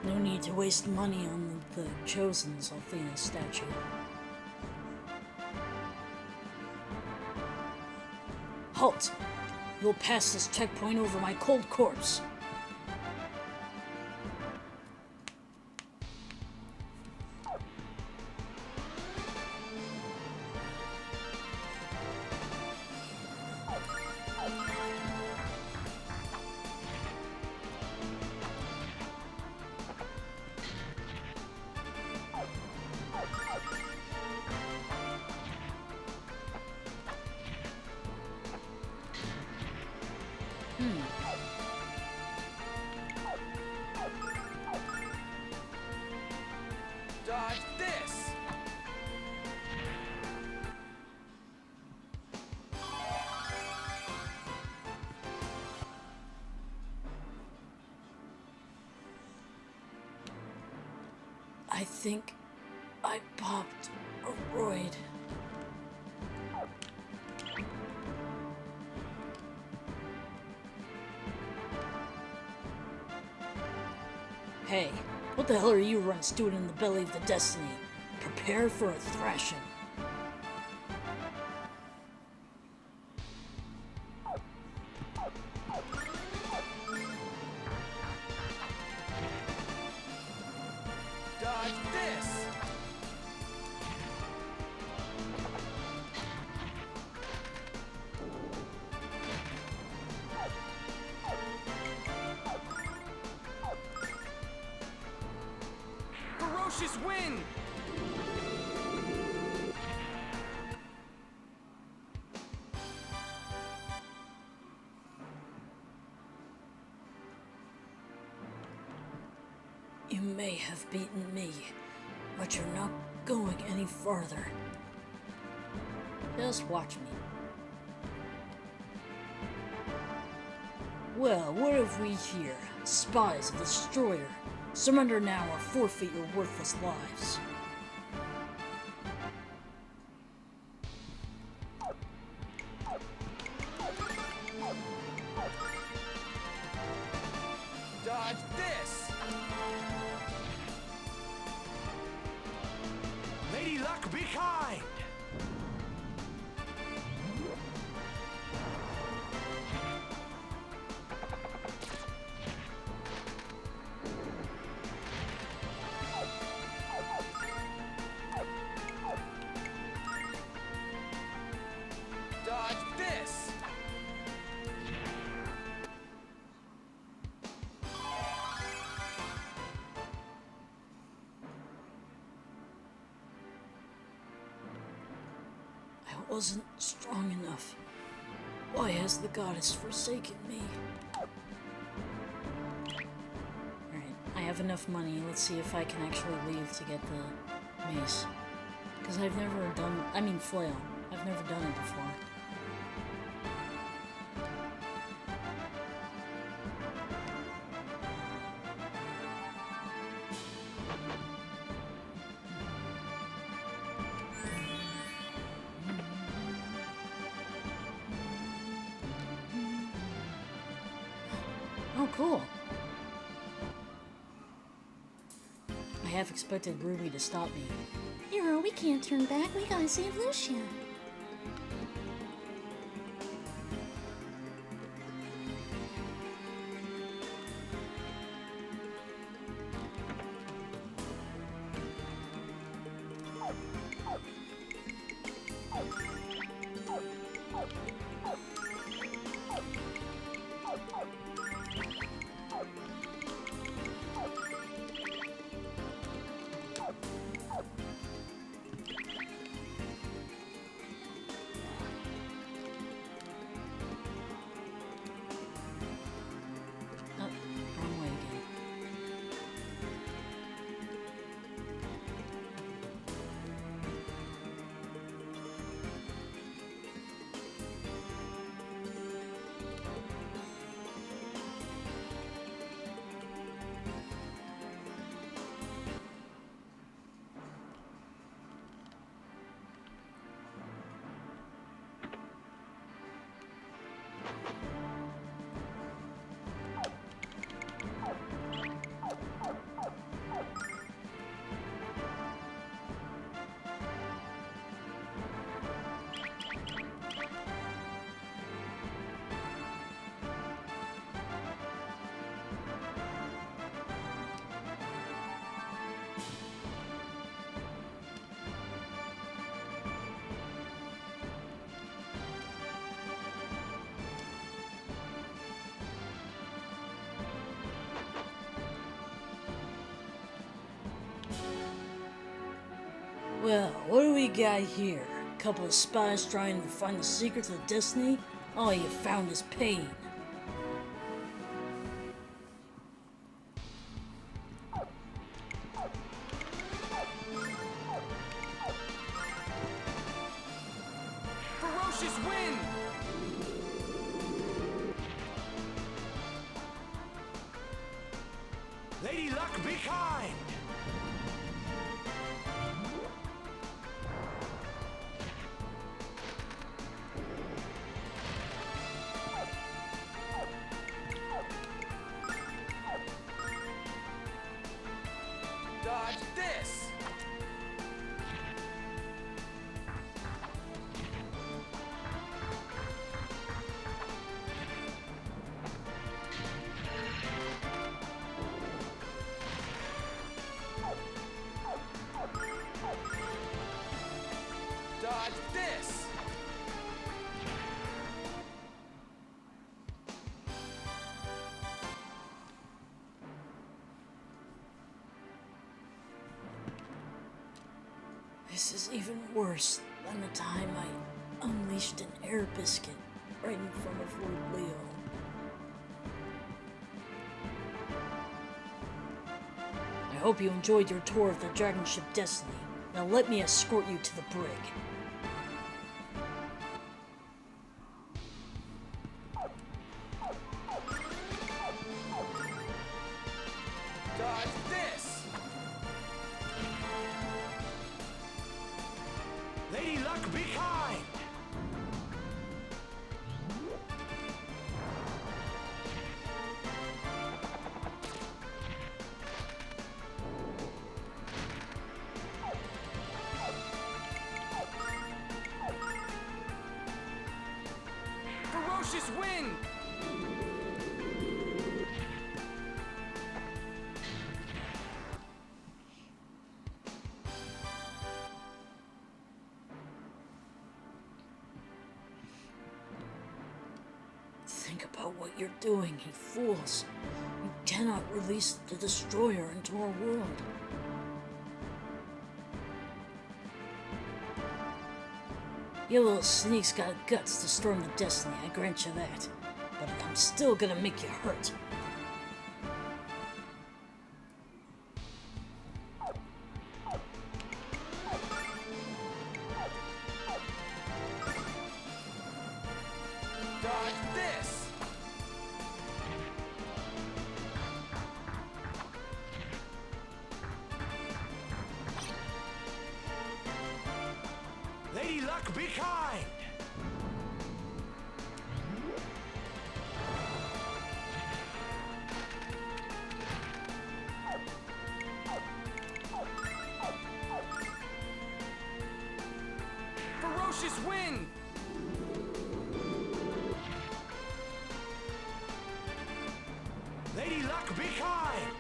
No need to waste money on the Chosen's Athena statue. Halt! You'll pass this checkpoint over my cold corpse. I think I popped a roid. Hey, what the hell are you running stewing in the belly of the Destiny? Prepare for a thrashing. Dodge this! Ferocious wind! You may have beaten me, but you're not going any farther. Just watch me. Well, what have we here? Spies of the Destroyer. Surrender now or forfeit your worthless lives. Dodge this! Lady Luck, be kind! Dodge this! I wasn't strong enough. Why has the goddess forsaken me? Alright, I have enough money. Let's see if I can actually leave to get the mace. Because I've never done... I mean flail. I've never done it before. Oh, cool. I half expected Ruby to stop me. Hero, we can't turn back. We gotta save Lucia. Oh, wrong way again. Well, what do we got here? A couple of spies trying to find the secrets of Destiny? All you found is pain. Ferocious wind! Lady Luck, be kind! This is even worse than the time I unleashed an air biscuit right in front of Lord Leo. I hope you enjoyed your tour of the dragon ship Destiny. Now let me escort you to the brig. Dodge this! Lady Luck, be kind! Ferocious wind! Think about what you're doing, you fools. You cannot release the destroyer into our world. You little sneaks got guts to storm the Destiny, I grant you that. But I'm still gonna make you hurt. Dodge this! Lady Luck, be kind! Ferocious wind! Lady Luck, be kind!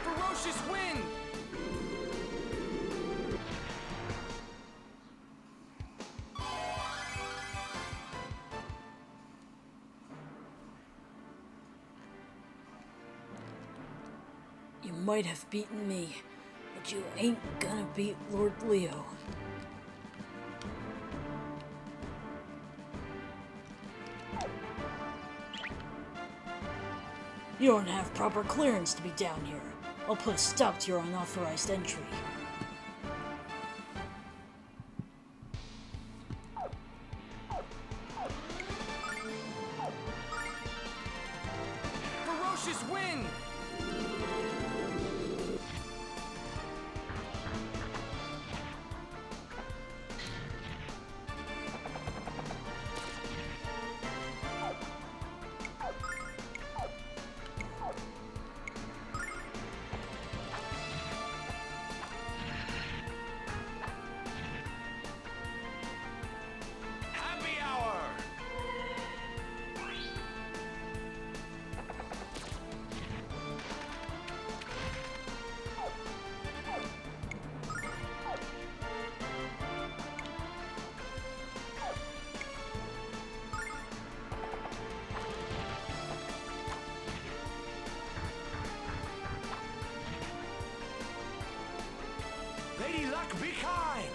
Ferocious wind! You might have beaten me, but you ain't gonna beat Lord Leo. You don't have proper clearance to be down here. I'll put a stop to your unauthorized entry. Ferocious wind! Happy hour! Lady Luck, be kind!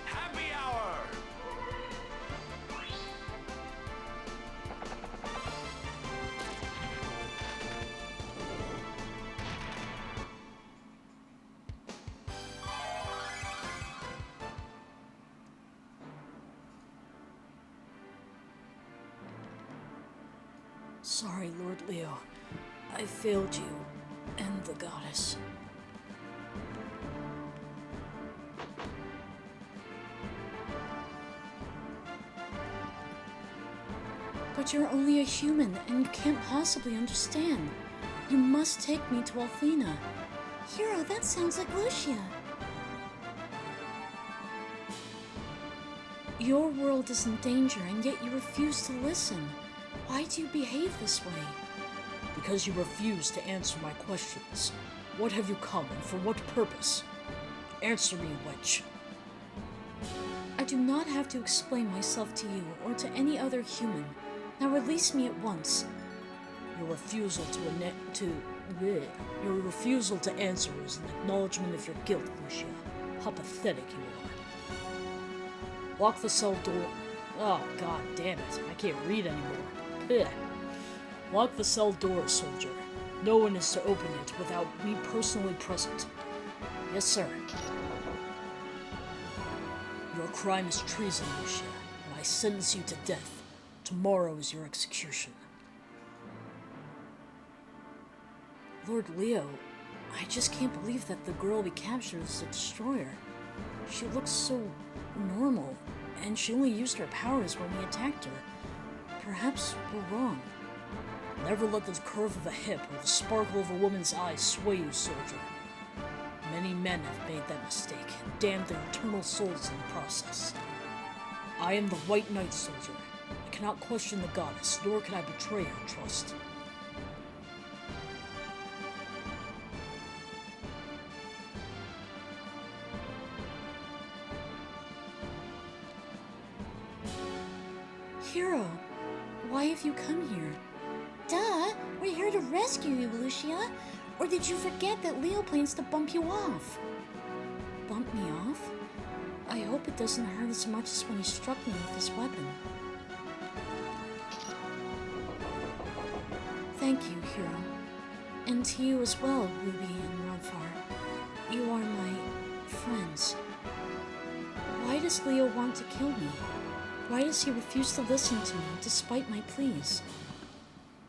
Happy hour! Sorry, Lord Leo. I failed you and the goddess. But you're only a human, and you can't possibly understand. You must take me to Athena. Hero, that sounds like Lucia. Your world is in danger, and yet you refuse to listen. Why do you behave this way? Because you refuse to answer my questions. What have you come, and for what purpose? Answer me, wench. I do not have to explain myself to you or to any other human. Now release me at once. Your refusal to answer is an acknowledgement of your guilt, Lucia. How pathetic you are. Lock the cell door. Oh, god damn it. I can't read anymore. Ugh. Lock the cell door, soldier. No one is to open it without me personally present. Yes, sir. Your crime is treason, Lucia, and I sentence you to death. Tomorrow is your execution. Lord Leo, I just can't believe that the girl we captured is the Destroyer. She looks so normal, and she only used her powers when we attacked her. Perhaps we're wrong. Never let the curve of a hip or the sparkle of a woman's eyes sway you, soldier. Many men have made that mistake and damned their eternal souls in the process. I am the White Knight, soldier. I cannot question the goddess, nor can I betray her trust. Hero, why have you come here? Duh, we're here to rescue you, Lucia. Or did you forget that Leo plans to bump you off? Bump me off? I hope it doesn't hurt as much as when he struck me with his weapon. Thank you, Hero. And to you as well, Ruby and Ronfar. You are my friends. Why does Leo want to kill me? Why does he refuse to listen to me, despite my pleas?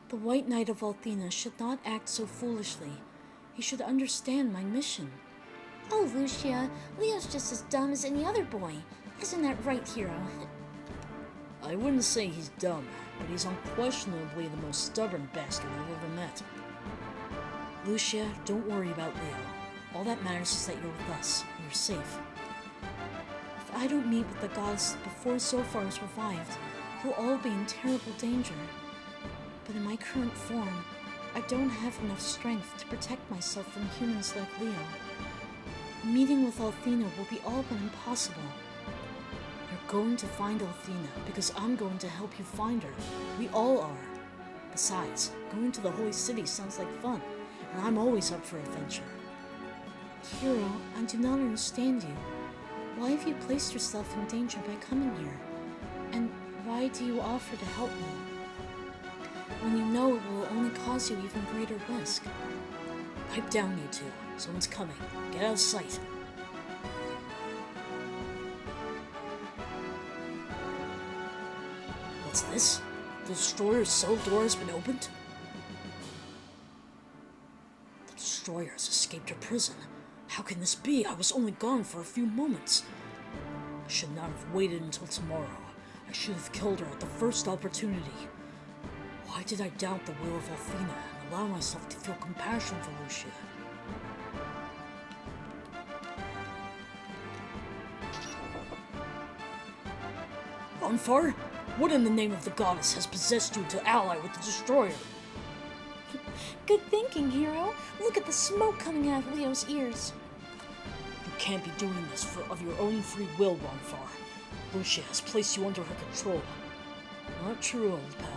The White Knight of Althena should not act so foolishly. He should understand my mission. Oh, Lucia, Leo's just as dumb as any other boy. Isn't that right, Hero? I wouldn't say he's dumb, but he's unquestionably the most stubborn bastard I've ever met. Lucia, don't worry about Leo. All that matters is that you're with us, and you're safe. If I don't meet with the goddess before Zophar is revived, we'll all be in terrible danger. But in my current form, I don't have enough strength to protect myself from humans like Leo. Meeting with Althena will be all but impossible. You're going to find Althena, because I'm going to help you find her. We all are. Besides, going to the Holy City sounds like fun, and I'm always up for adventure. Hero, I do not understand you. Why have you placed yourself in danger by coming here? And why do you offer to help me? When you know it will only cause you even greater risk. Pipe down, you two. Someone's coming. Get out of sight. What's this? The Destroyer's cell door has been opened? The Destroyer has escaped her prison. How can this be? I was only gone for a few moments. I should not have waited until tomorrow. I should have killed her at the first opportunity. Why did I doubt the will of Althena and allow myself to feel compassion for Lucia? Ronfar? What in the name of the goddess has possessed you to ally with the Destroyer? Good thinking, Hero. Look at the smoke coming out of Leo's ears. You can't be doing this of your own free will, Ronfar. Lucia has placed you under her control. Not true, old pal.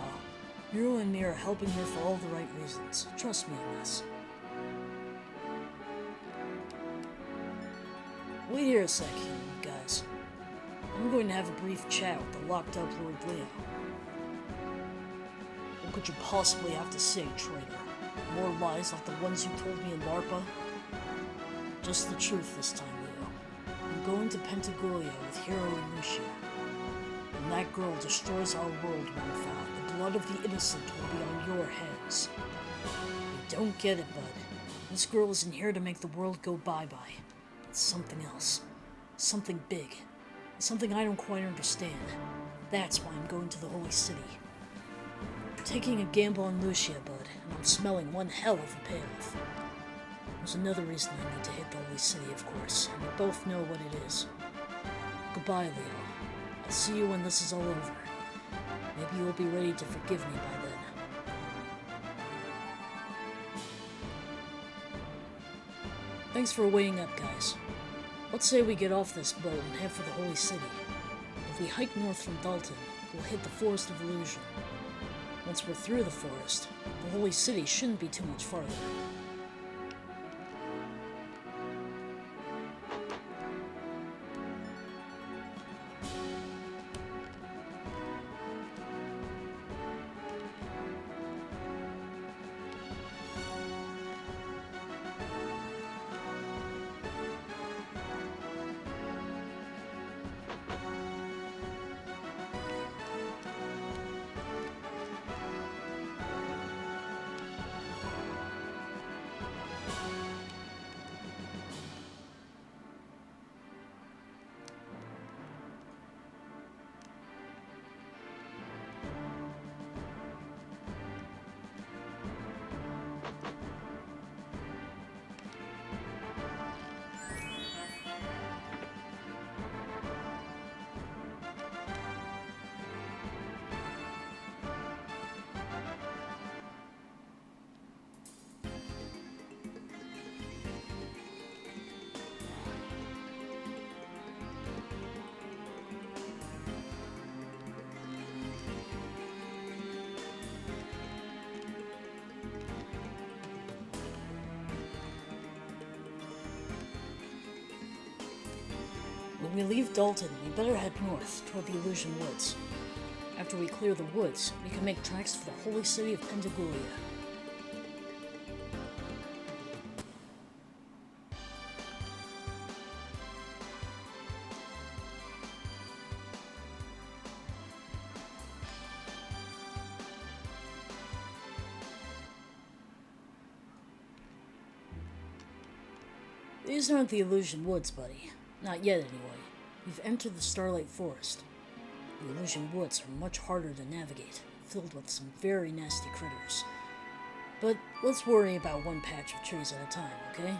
You and me are helping her for all the right reasons. Trust me on this. Wait here a sec, guys. I'm going to have a brief chat with the locked-up Lord Leo. What could you possibly have to say, traitor? More lies like the ones you told me in Larpa? Just the truth this time, Leo. I'm going to Pentagolia with Hero and Lucia. When that girl destroys our world, Ronfar, the blood of the innocent will be on your hands. You don't get it, bud. This girl isn't here to make the world go bye-bye. It's something else. Something big. Something I don't quite understand. That's why I'm going to the Holy City. I'm taking a gamble on Lucia, bud, and I'm smelling one hell of a payoff. There's another reason I need to hit the Holy City, of course, and we both know what it is. Goodbye, Leo. I'll I'll see you when this is all over. Maybe you'll be ready to forgive me by then. Thanks for weighing up, guys. Let's say we get off this boat and head for the Holy City. If we hike north from Dalton, we'll hit the Forest of Illusion. Once we're through the forest, the Holy City shouldn't be too much farther. When we leave Dalton, we better head north, toward the Illusion Woods. After we clear the woods, we can make tracks for the Holy City of Pendagulia. These aren't the Illusion Woods, buddy. Not yet, anyway. We've entered the Starlight Forest. The Illusion Woods are much harder to navigate, filled with some very nasty critters. But let's worry about one patch of trees at a time, okay?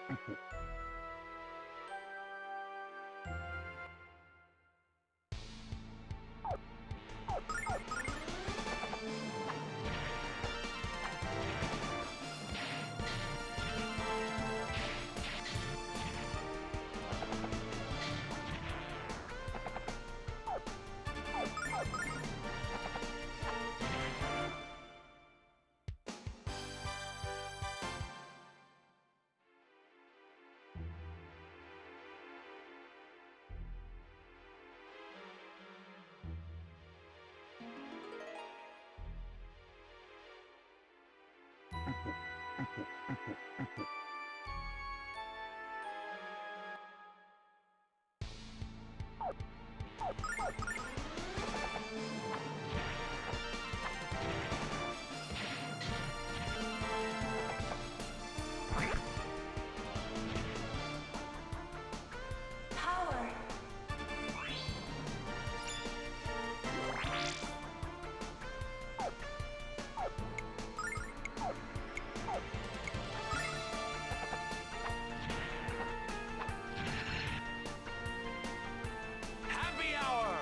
Power. Happy hour!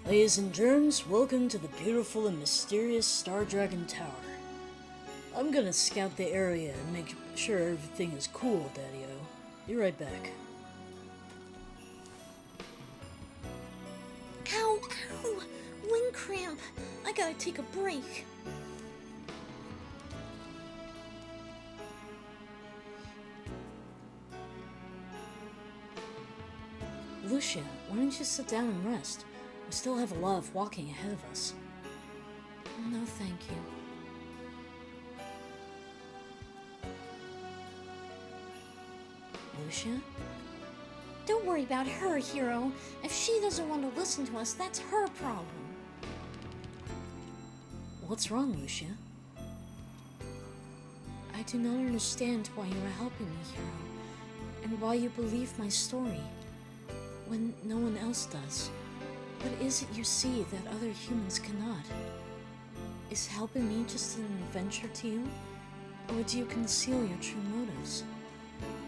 Ladies and germs, welcome to the beautiful and mysterious Star Dragon Tower. I'm gonna scout the area and make sure everything is cool, Daddy-O. Be right back. Ow, ow! Wind cramp. I gotta take a break. Lucia, why don't you sit down and rest? We still have a lot of walking ahead of us. No, thank you. Lucia? Don't worry about her, Hero. If she doesn't want to listen to us, that's her problem. What's wrong, Lucia? I do not understand why you are helping me, Hero, and why you believe my story, when no one else does. What is it you see that other humans cannot? Is helping me just an adventure to you? Or do you conceal your true motives?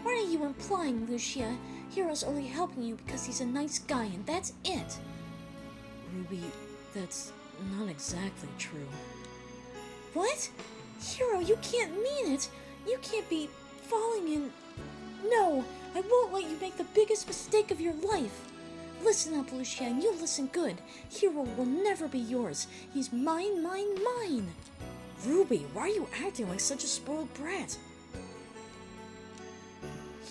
What are you implying, Lucia? Hero's only helping you because he's a nice guy and that's it. Ruby, that's not exactly true. What? Hero, you can't mean it. You can't be falling in... No, I won't let you make the biggest mistake of your life. Listen up, Lucia, and you listen good. Hero will never be yours. He's mine, mine, mine. Ruby, why are you acting like such a spoiled brat?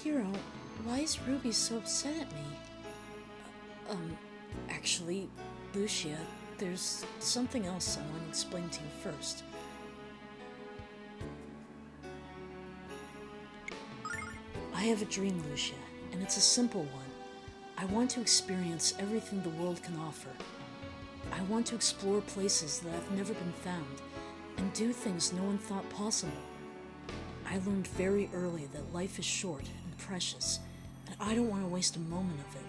Hero, why is Ruby so upset at me? Actually, Lucia, there's something else I want to explain to you first. I have a dream, Lucia, and it's a simple one. I want to experience everything the world can offer. I want to explore places that have never been found, and do things no one thought possible. I learned very early that life is short and precious, and I don't want to waste a moment of it.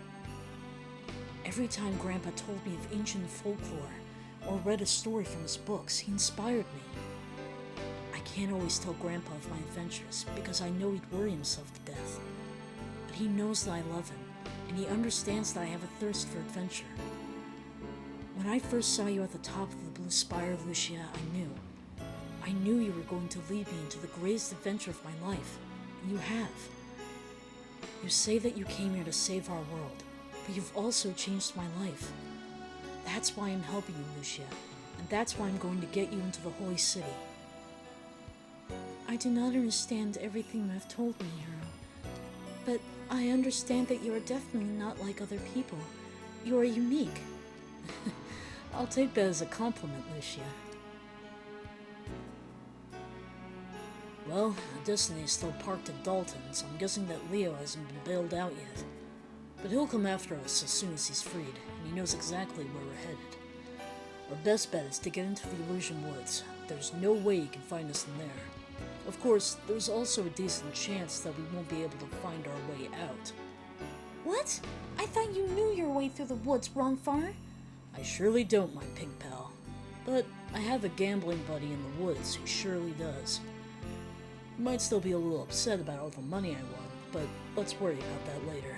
Every time Grandpa told me of ancient folklore, or read a story from his books, he inspired me. I can't always tell Grandpa of my adventures, because I know he'd worry himself to death. But he knows that I love him, and he understands that I have a thirst for adventure. When I first saw you at the top of the Blue Spire, Lucia, I knew you were going to lead me into the greatest adventure of my life, and you have. You say that you came here to save our world, but you've also changed my life. That's why I'm helping you, Lucia, and that's why I'm going to get you into the Holy City. I do not understand everything you have told me, Hero. But I understand that you are definitely not like other people. You are unique. I'll take that as a compliment, Lucia. Well, Destiny is still parked at Dalton, so I'm guessing that Leo hasn't been bailed out yet. But he'll come after us as soon as he's freed, and he knows exactly where we're headed. Our best bet is to get into the Illusion Woods. There's no way he can find us in there. Of course, there's also a decent chance that we won't be able to find our way out. What? I thought you knew your way through the woods, Ronfar. I surely don't, my pink pal. But I have a gambling buddy in the woods who surely does. He might still be a little upset about all the money I won, but let's worry about that later.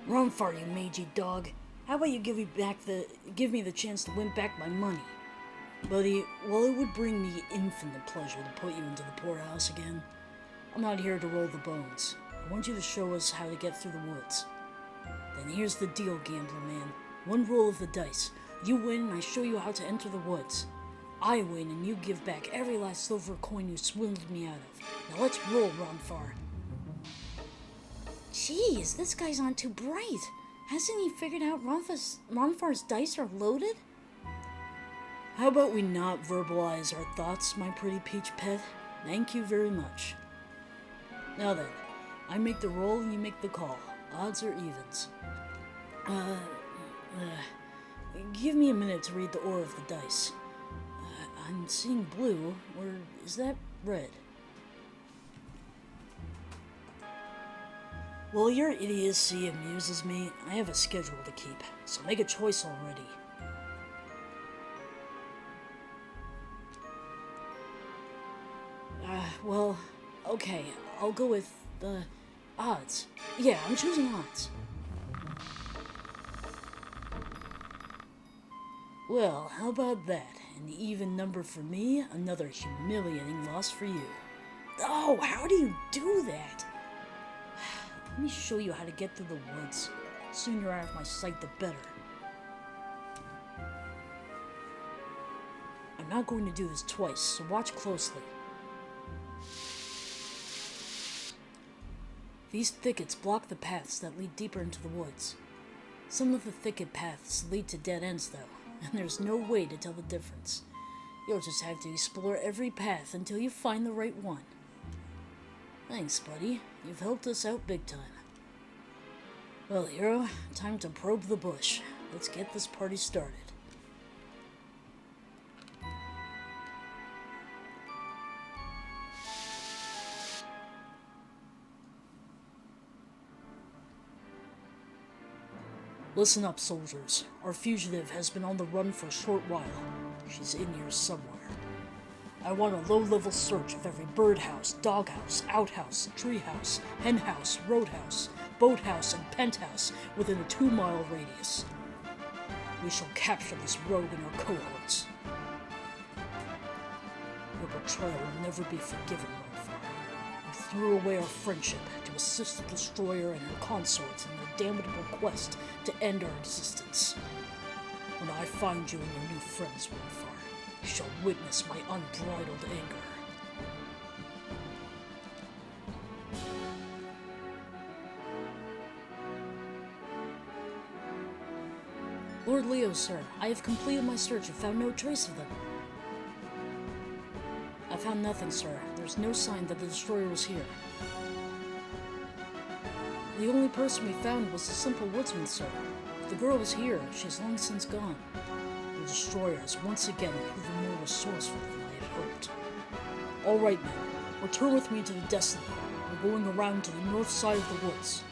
Ronfar, you mangy dog. How about you give me the chance to win back my money? Buddy, while it would bring me infinite pleasure to put you into the poorhouse again, I'm not here to roll the bones. I want you to show us how to get through the woods. Then here's the deal, gambler man. One roll of the dice. You win and I show you how to enter the woods. I win and you give back every last silver coin you swindled me out of. Now let's roll, Ronfar. Jeez, this guy's on too bright. Hasn't he figured out Ronfar's dice are loaded? How about we not verbalize our thoughts, my pretty peach pet? Thank you very much. Now then, I make the roll and you make the call. Odds or evens? Give me a minute to read the aura of the dice. I'm seeing blue, or is that red? While your idiocy amuses me, I have a schedule to keep, so make a choice already. Well, okay, I'll go with, odds. Yeah, I'm choosing odds. Well, how about that? An even number for me, another humiliating loss for you. Oh, how do you do that? Let me show you how to get through the woods. The sooner you're out of my sight, the better. I'm not going to do this twice, so watch closely. These thickets block the paths that lead deeper into the woods. Some of the thicket paths lead to dead ends, though, and there's no way to tell the difference. You'll just have to explore every path until you find the right one. Thanks, buddy. You've helped us out big time. Well, hero, time to probe the bush. Let's get this party started. Listen up, soldiers. Our fugitive has been on the run for a short while. She's in here somewhere. I want a low-level search of every birdhouse, doghouse, outhouse, treehouse, henhouse, roadhouse, boathouse, and penthouse within a 2-mile radius. We shall capture this rogue and her cohorts. Your betrayal will never be forgiven, Ronfar. You threw away our friendship to assist the Destroyer and her consorts in their damnable quest to end our existence. When I find you and your new friends, Ronfar, you shall witness my unbridled anger. Lord Leo, sir, I have completed my search and found no trace of them. I found nothing, sir. There's no sign that the Destroyer was here. The only person we found was a simple woodsman, sir. If the girl was here, she's long since gone. The Destroyer has once again proven more resourceful than I had hoped. All right, men. Return with me to the Destiny. We're going around to the north side of the woods.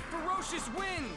Ferocious wind!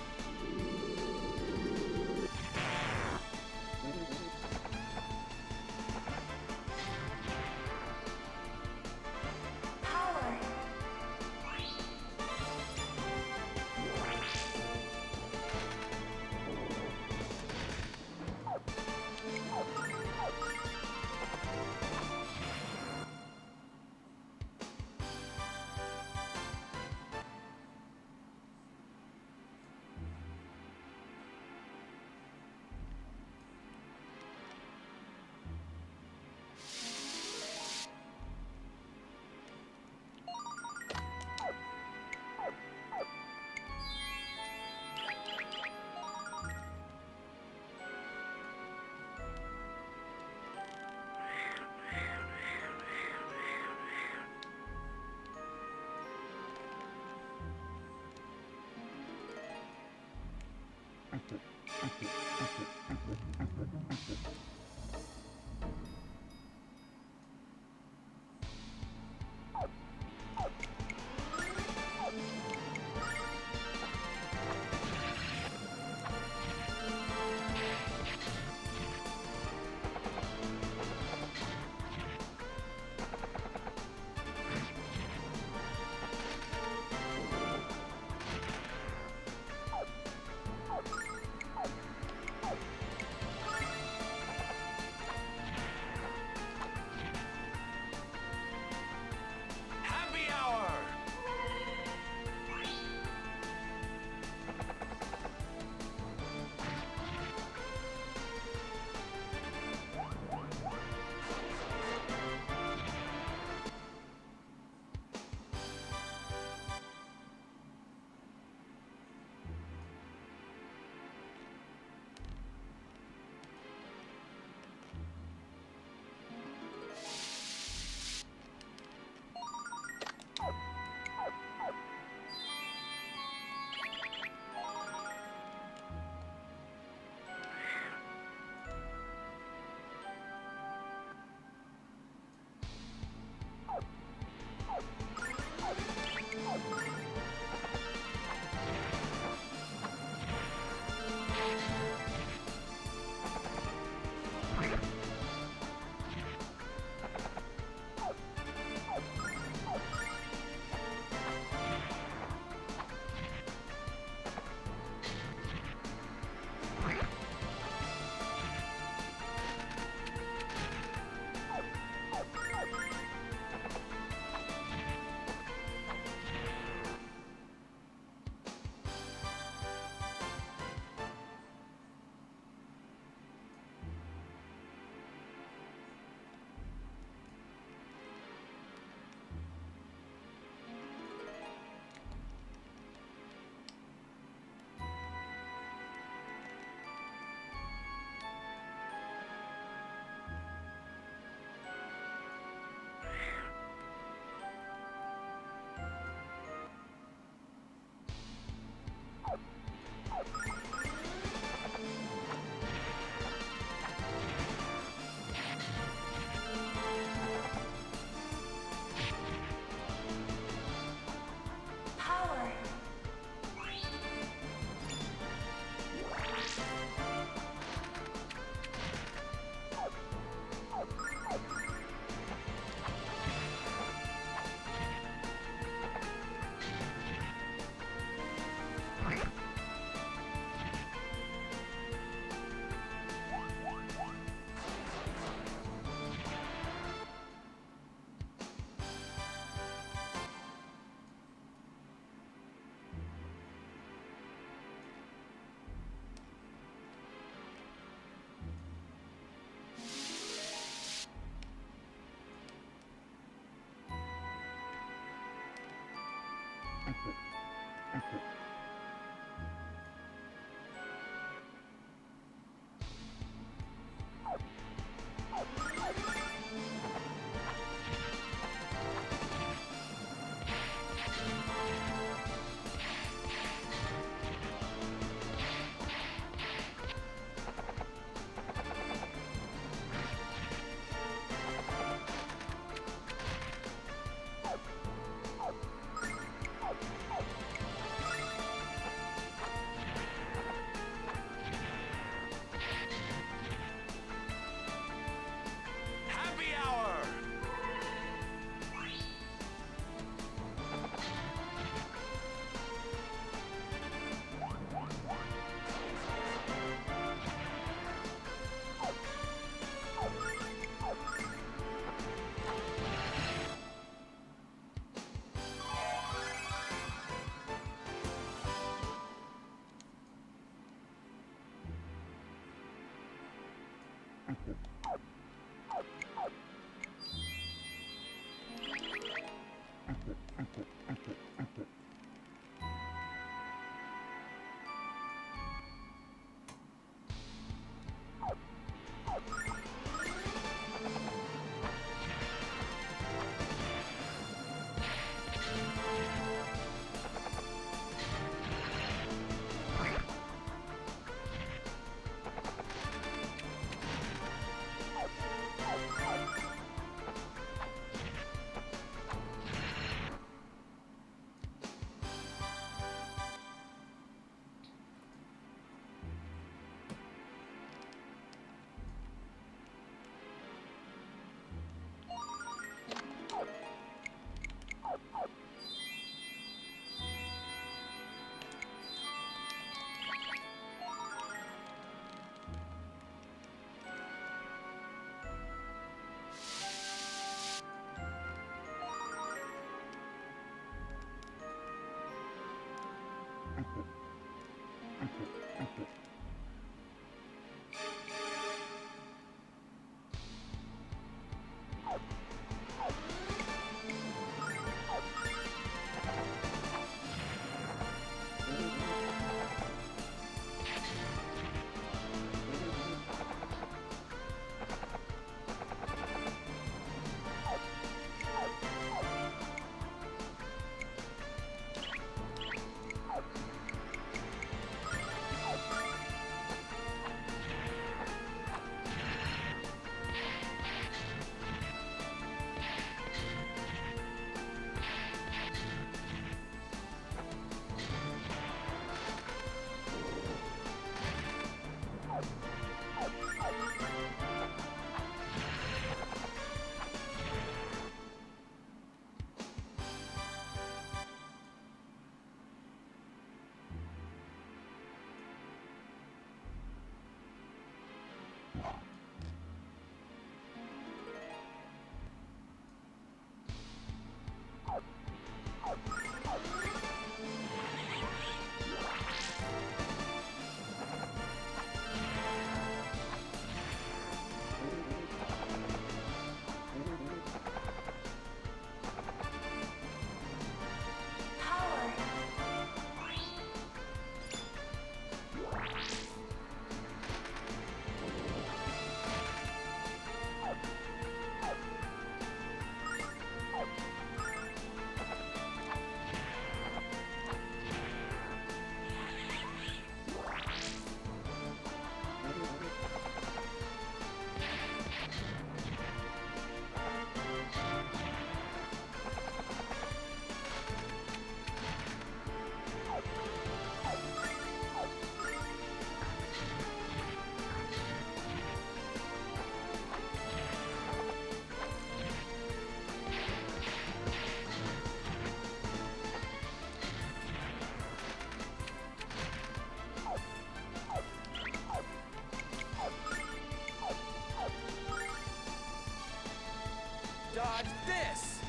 Dodge this!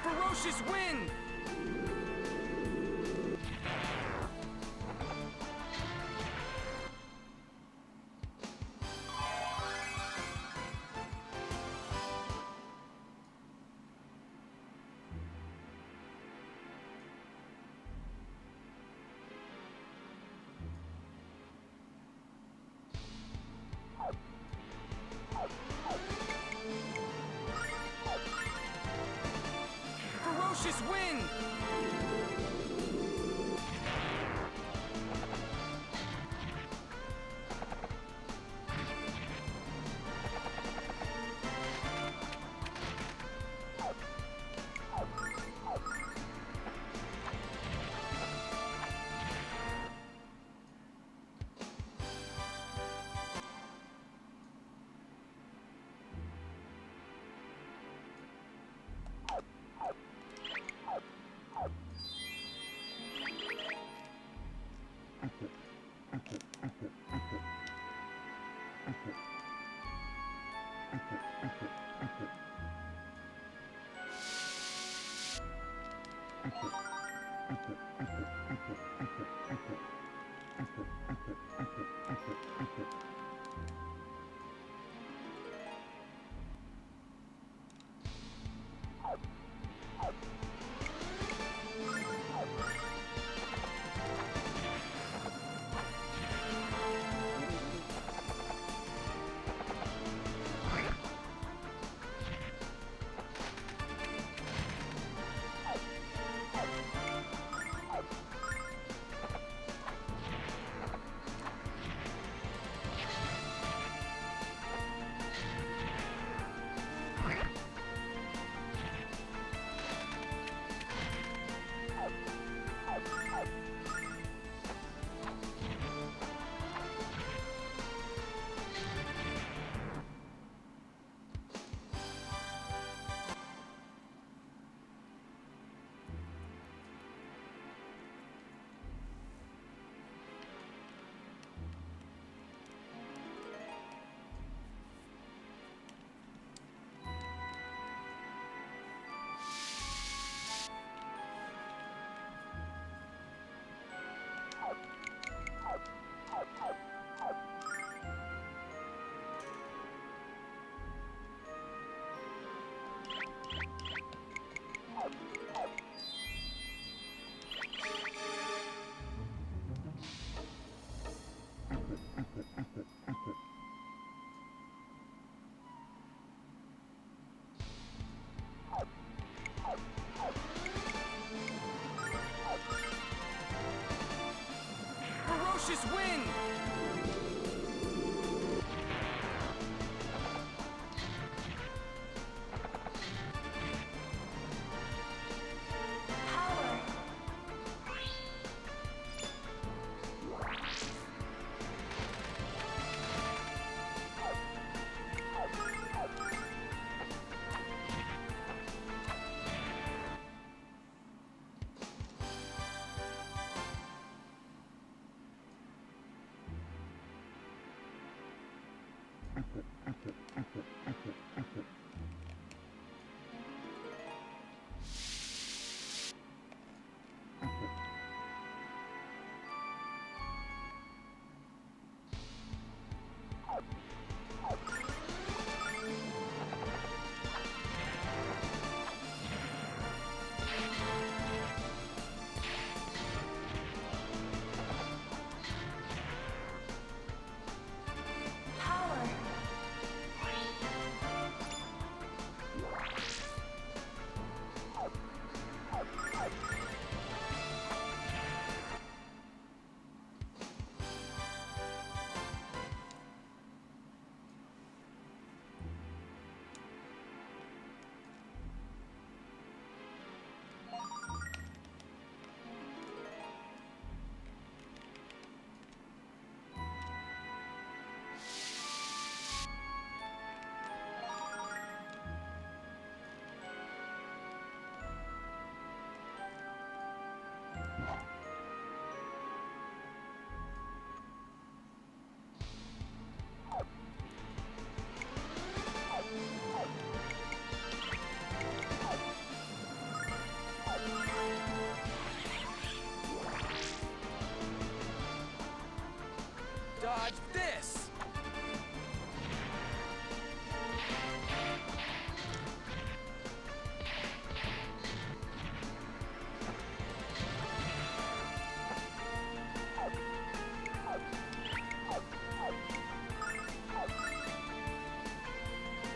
Ferocious wind! Ferocious wind! Dodge this!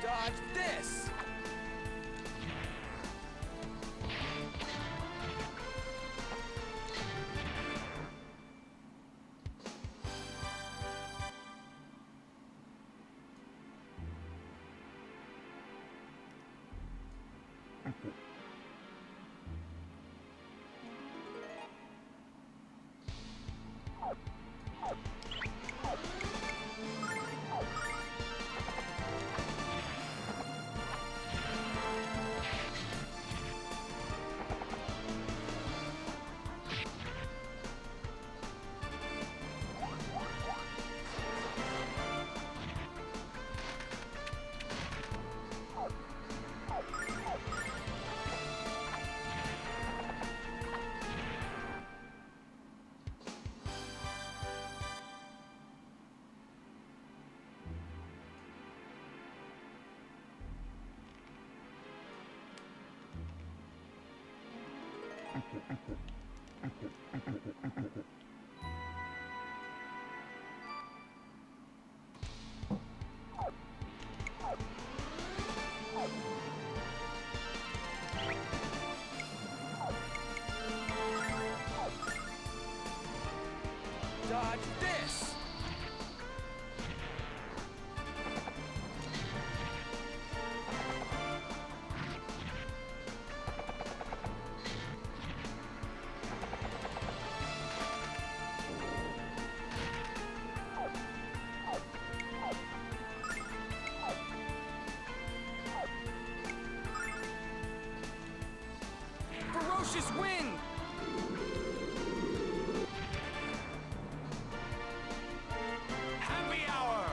Dodge this! Ferocious wind! Happy hour!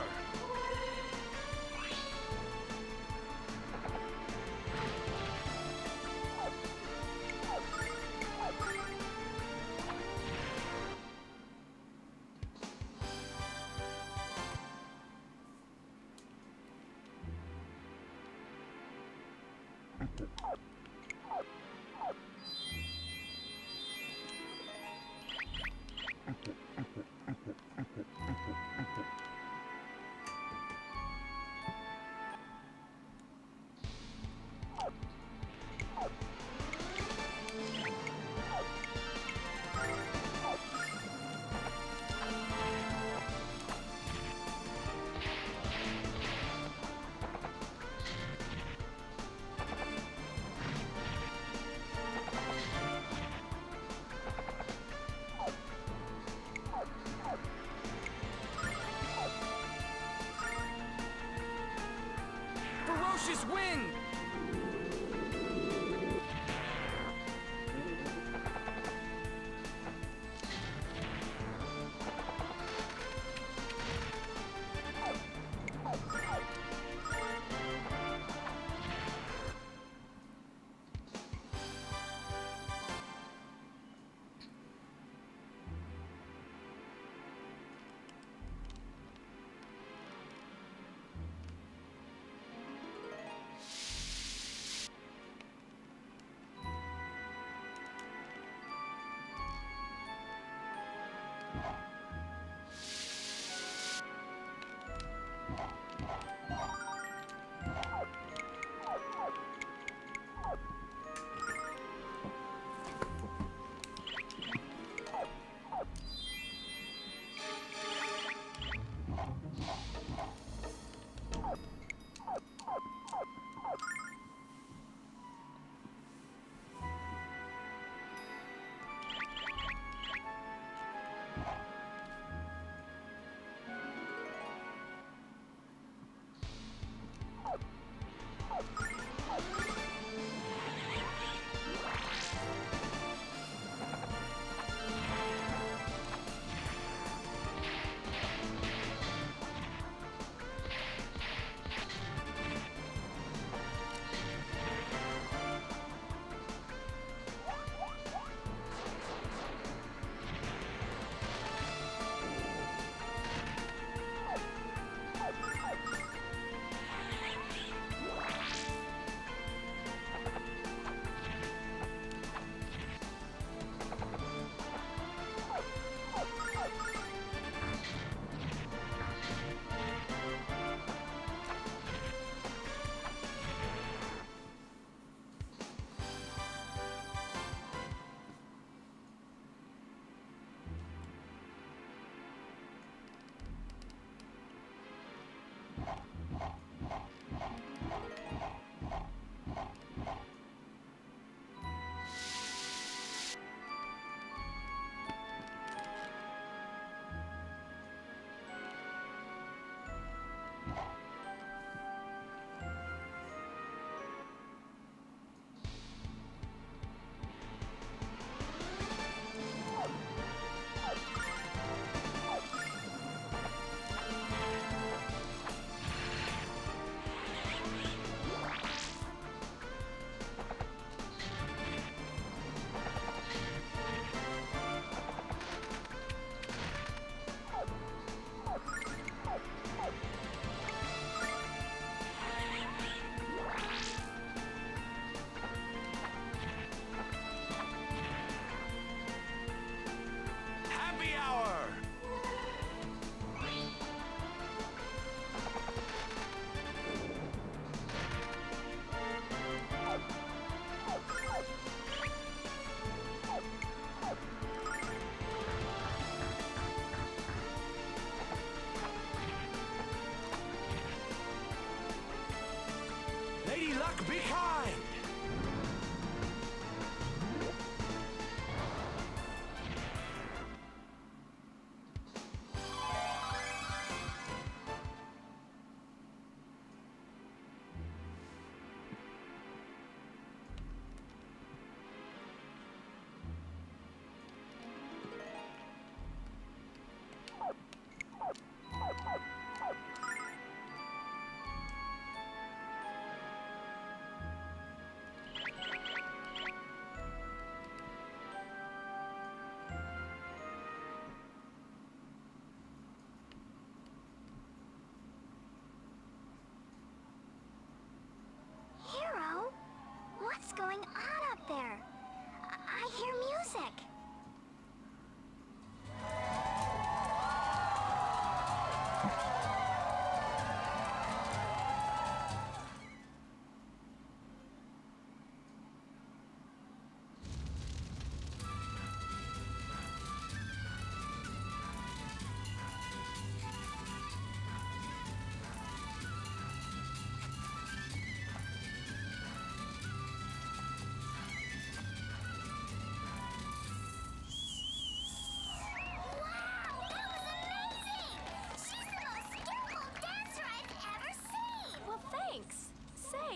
Ferocious wind! Be kind!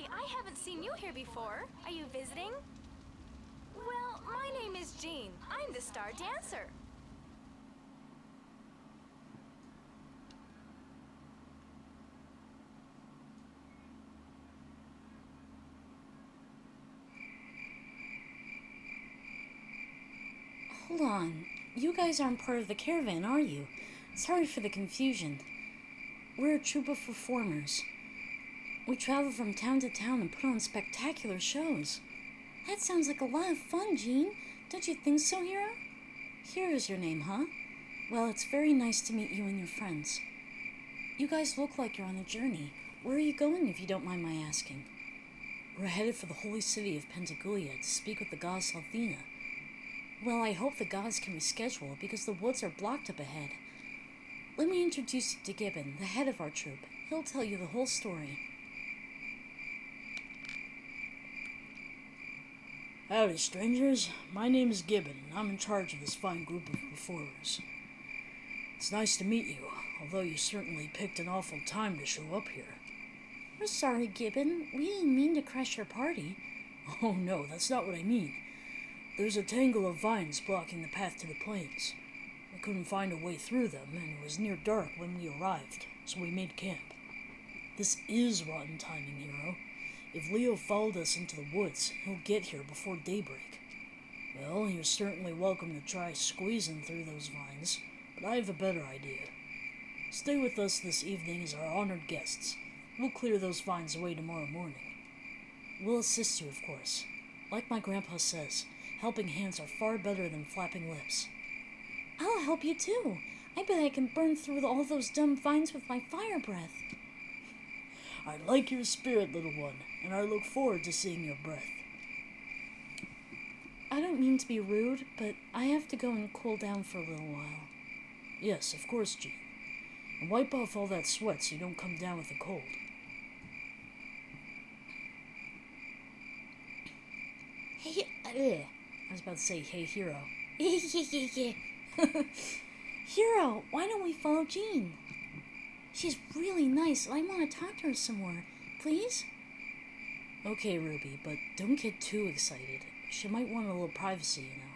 Hi, I haven't seen you here before. Are you visiting? Well, my name is Jean. I'm the star dancer. Hold on. You guys aren't part of the caravan, are you? Sorry for the confusion. We're a troupe of performers. We travel from town to town and put on spectacular shows. That sounds like a lot of fun, Jean. Don't you think so, Hero? Hero's your name, huh? Well, it's very nice to meet you and your friends. You guys look like you're on a journey. Where are you going, if you don't mind my asking? We're headed for the holy city of Pentagulia to speak with the goddess Althena. Well, I hope the gods can reschedule because the woods are blocked up ahead. Let me introduce you to Gibbon, the head of our troop. He'll tell you the whole story. Howdy, strangers. My name is Gibbon, and I'm in charge of this fine group of performers. It's nice to meet you, although you certainly picked an awful time to show up here. We're sorry, Gibbon. We didn't mean to crash your party. Oh no, that's not what I mean. There's a tangle of vines blocking the path to the plains. We couldn't find a way through them, and it was near dark when we arrived, so we made camp. This is rotten timing, Hero. If Leo followed us into the woods, he'll get here before daybreak. Well, you're certainly welcome to try squeezing through those vines, but I have a better idea. Stay with us this evening as our honored guests. We'll clear those vines away tomorrow morning. We'll assist you, of course. Like my grandpa says, helping hands are far better than flapping lips. I'll help you too. I bet I can burn through all those dumb vines with my fire breath. I like your spirit, little one, and I look forward to seeing your breath. I don't mean to be rude, but I have to go and cool down for a little while. Yes, of course, Jean. And wipe off all that sweat so you don't come down with a cold. Hey, I was about to say, hey, Hero. Hero, why don't we follow Jean? She's really nice. I want to talk to her some more. Please? Okay, Ruby, but don't get too excited. She might want a little privacy, you know.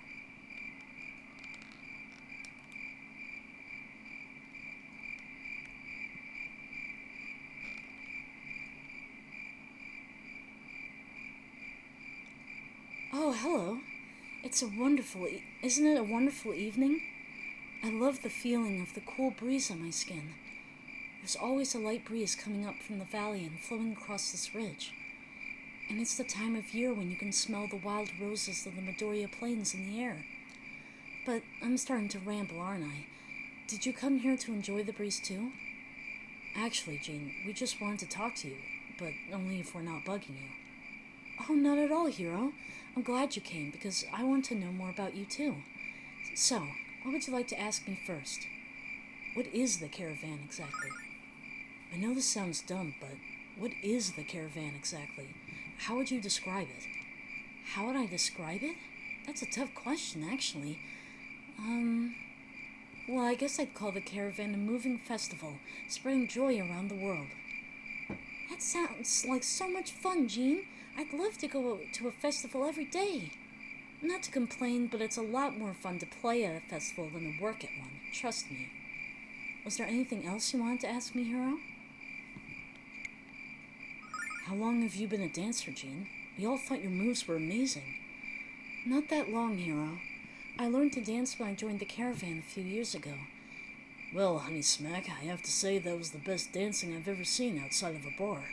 Oh, hello. Isn't it a wonderful evening? I love the feeling of the cool breeze on my skin. There's always a light breeze coming up from the valley and flowing across this ridge. And it's the time of year when you can smell the wild roses of the Midoriya Plains in the air. But I'm starting to ramble, aren't I? Did you come here to enjoy the breeze too? Actually, Jean, we just wanted to talk to you, but only if we're not bugging you. Oh, not at all, Hero. I'm glad you came because I want to know more about you too. So, what would you like to ask me first? What is the caravan exactly? I know this sounds dumb, but what is the caravan exactly? How would you describe it? How would I describe it? That's a tough question, actually. Well, I guess I'd call the caravan a moving festival, spreading joy around the world. That sounds like so much fun, Jean. I'd love to go to a festival every day. Not to complain, but it's a lot more fun to play at a festival than to work at one. Trust me. Was there anything else you wanted to ask me, Hero? How long have you been a dancer, Jean? We all thought your moves were amazing. Not that long, Hero. I learned to dance when I joined the caravan a few years ago. Well, honey smack, I have to say that was the best dancing I've ever seen outside of a bar.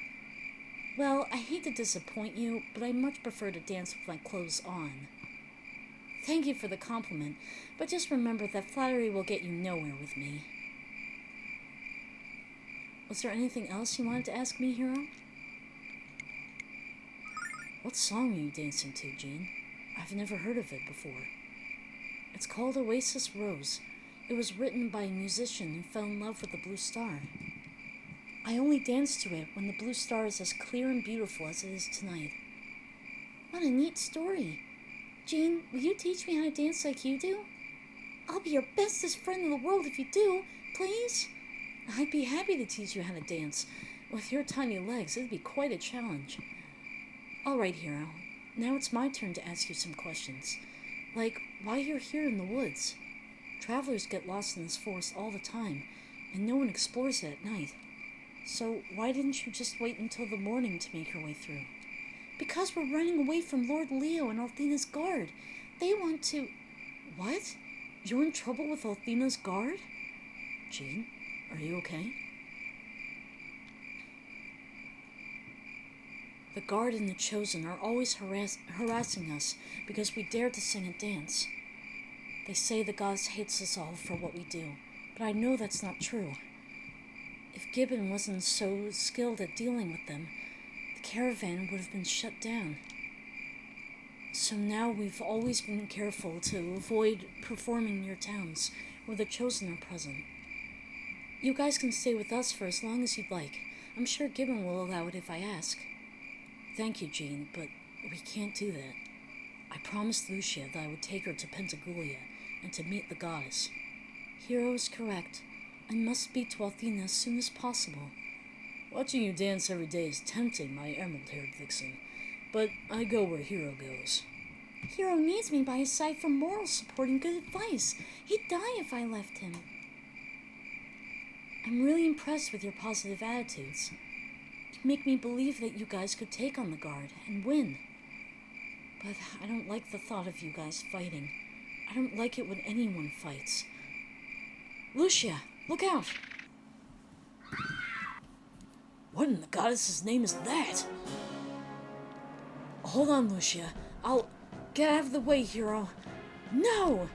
Well, I hate to disappoint you, but I much prefer to dance with my clothes on. Thank you for the compliment, but just remember that flattery will get you nowhere with me. Was there anything else you wanted to ask me, Hero? What song are you dancing to, Jean? I've never heard of it before. It's called Oasis Rose. It was written by a musician who fell in love with the blue star. I only dance to it when the blue star is as clear and beautiful as it is tonight. What a neat story. Jean, will you teach me how to dance like you do? I'll be your bestest friend in the world if you do, please. I'd be happy to teach you how to dance. With your tiny legs, it'd be quite a challenge. Alright, Hero. Now it's my turn to ask you some questions. Like, why you're here in the woods. Travelers get lost in this forest all the time, and no one explores it at night. So why didn't you just wait until the morning to make your way through? Because we're running away from Lord Leo and Althena's guard. They want to... What? You're in trouble with Althena's guard? Jean, are you okay? The guard and the Chosen are always harassing us because we dare to sing and dance. They say the goddess hates us all for what we do, but I know that's not true. If Gibbon wasn't so skilled at dealing with them, the caravan would have been shut down. So now we've always been careful to avoid performing near towns where the Chosen are present. You guys can stay with us for as long as you'd like. I'm sure Gibbon will allow it if I ask. Thank you, Jean, but we can't do that. I promised Lucia that I would take her to Pentagoulia and to meet the goddess. Hero is correct. I must speak to Althena as soon as possible. Watching you dance every day is tempting, my emerald-haired vixen, but I go where Hero goes. Hero needs me by his side for moral support and good advice. He'd die if I left him. I'm really impressed with your positive attitudes. You make me believe that you guys could take on the guard and win. But I don't like the thought of you guys fighting. I don't like it when anyone fights. Lucia, look out! What in the goddess's name is that? Hold on, Lucia. I'll... Get out of the way, Hero. No!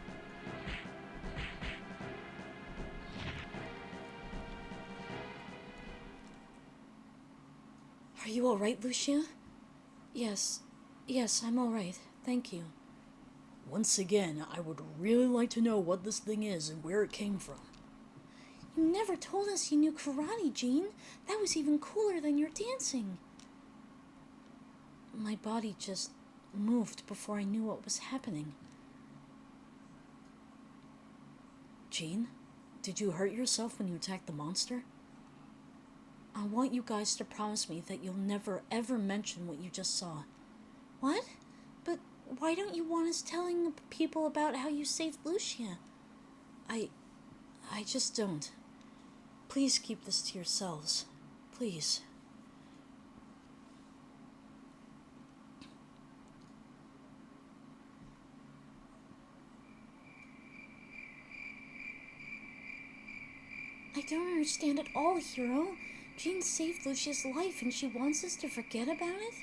Are you alright, Lucia? Yes, I'm alright. Thank you. Once again, I would really like to know what this thing is and where it came from. You never told us you knew karate, Jean. That was even cooler than your dancing. My body just moved before I knew what was happening. Jean, did you hurt yourself when you attacked the monster? I want you guys to promise me that you'll never ever mention what you just saw. What? But why don't you want us telling people about how you saved Lucia? I just don't. Please keep this to yourselves. Please. I don't understand at all, Hero. Jean saved Lucia's life and she wants us to forget about it?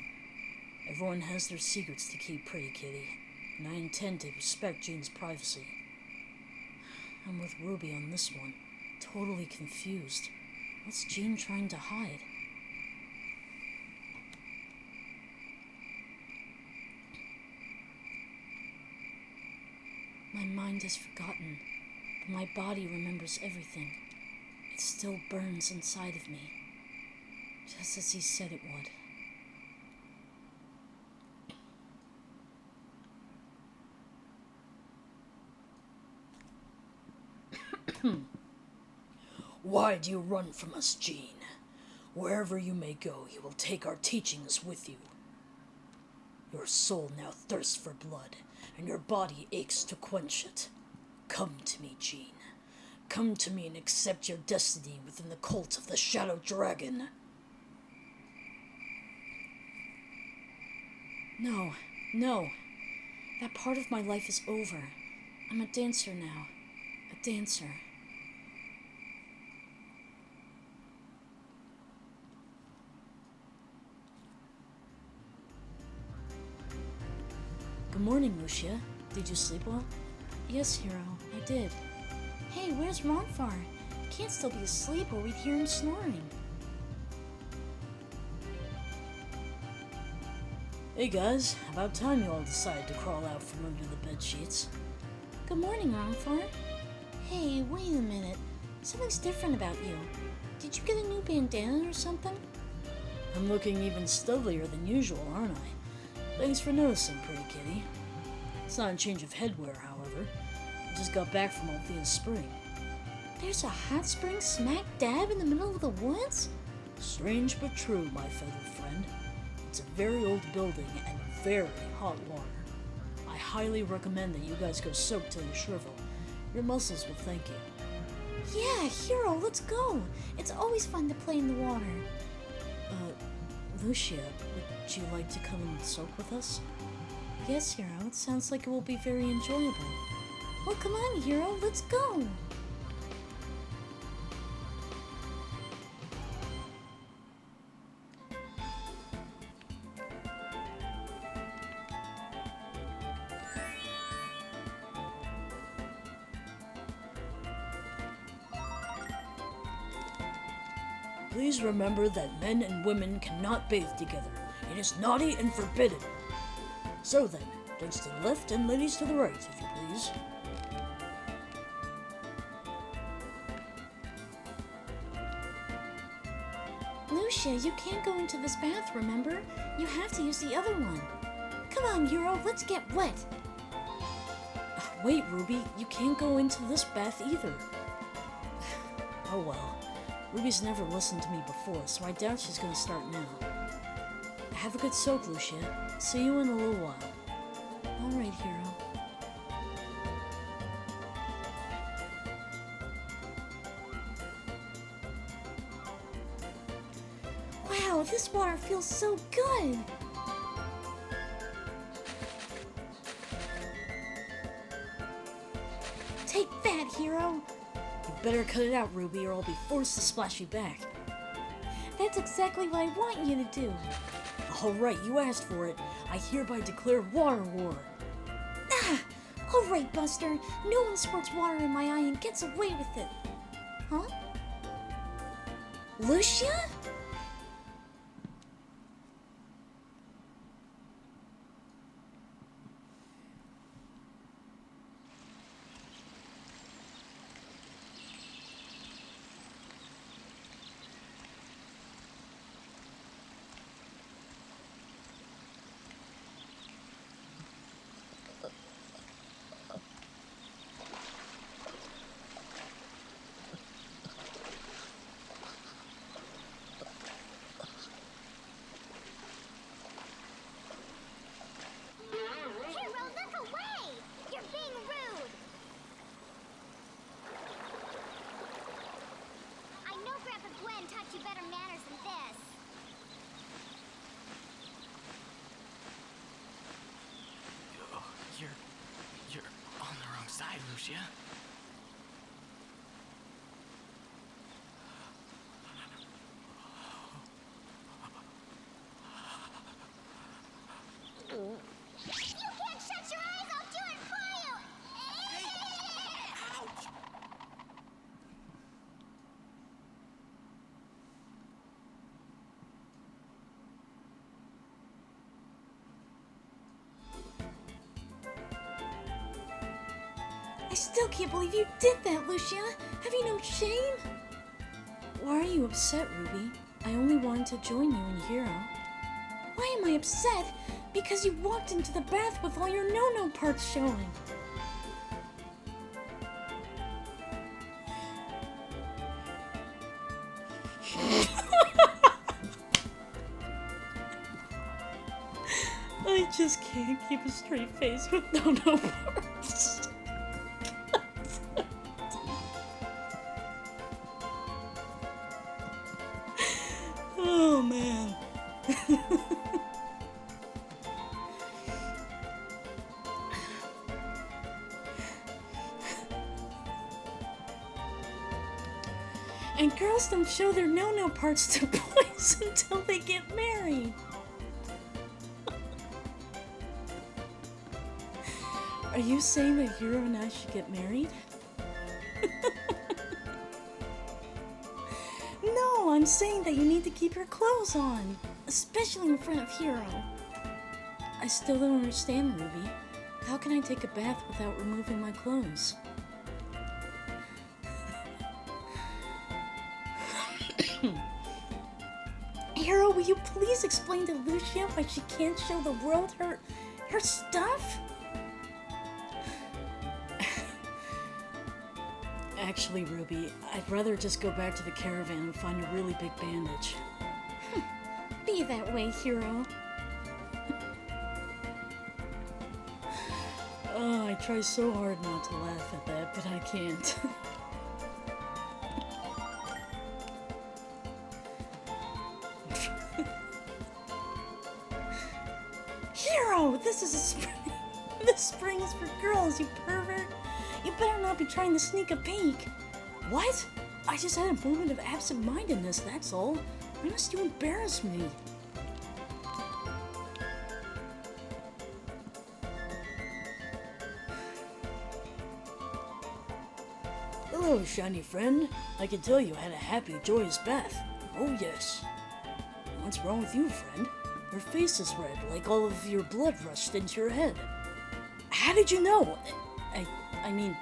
Everyone has their secrets to keep, pretty kitty, and I intend to respect Jean's privacy. I'm with Ruby on this one, totally confused. What's Jean trying to hide? My mind has forgotten, but my body remembers everything. It still burns inside of me, just as he said it would. Why do you run from us, Jean? Wherever you may go, you will take our teachings with you. Your soul now thirsts for blood, and your body aches to quench it. Come to me, Jean. Come to me and accept your destiny within the cult of the Shadow Dragon. No. That part of my life is over. I'm a dancer now. A dancer. Good morning, Lucia. Did you sleep well? Yes, Hero, I did. Hey, where's Ronfar? He can't still be asleep or we'd hear him snoring. Hey guys, about time you all decided to crawl out from under the bed sheets. Good morning, Ronfar. Hey, wait a minute. Something's different about you. Did you get a new bandana or something? I'm looking even studlier than usual, aren't I? Thanks for noticing, pretty kitty. It's not a change of headwear, however. I just got back from Althea's spring. There's a hot spring smack dab in the middle of the woods? Strange but true, my feathered friend. It's a very old building and very hot water. I highly recommend that you guys go soak till you shrivel. Your muscles will thank you. Yeah, Hero, let's go. It's always fun to play in the water. Lucia, would you like to come and soak with us? Yes, Hero, it sounds like it will be very enjoyable. Well, come on, Hero, let's go. Please remember that men and women cannot bathe together. It is naughty and forbidden. So then, gents to the left and ladies to the right, if you please. Lucia, you can't go into this bath, remember? You have to use the other one. Come on, Hero, let's get wet. Wait, Ruby, you can't go into this bath either. Oh well. Ruby's never listened to me before, so I doubt she's gonna start now. Have a good soak, Lucia. See you in a little while. Alright, Hero. Wow, this water feels so good! Take that, Hero! You better cut it out, Ruby, or I'll be forced to splash you back. That's exactly what I want you to do. Alright, you asked for it. I hereby declare water war. Ah! Alright, Buster. No one squirts water in my eye and gets away with it. Huh? Lucia? You're on the wrong side, Lucia. You can't shut your eyes, I'll do it for you! Ouch! I still can't believe you did that, Lucia. Have you no shame? Why are you upset, Ruby? I only wanted to join you in Hero. Why am I upset? Because you walked into the bath with all your no-no parts showing. I just can't keep a straight face with no parts. Oh man. And girls don't show their no-no parts to boys until they get married. Are you saying that Hero and I should get married? No, I'm saying that you need to keep your clothes on, especially in front of Hero. I still don't understand, Ruby. How can I take a bath without removing my clothes? Hero, will you please explain to Lucia why she can't show the world her stuff? Actually, Ruby, I'd rather just go back to the caravan and find a really big bandage. Be that way, Hero. Oh, I try so hard not to laugh at that, but I can't. Hero, this is a spring. This spring is for girls, you pervert. You better not be trying to sneak a peek. What? I just had a moment of absent-mindedness, that's all. Why must you embarrass me? Hello, shiny friend. I can tell you had a happy, joyous bath. Oh, yes. What's wrong with you, friend? Your face is red, like all of your blood rushed into your head. How did you know? I mean,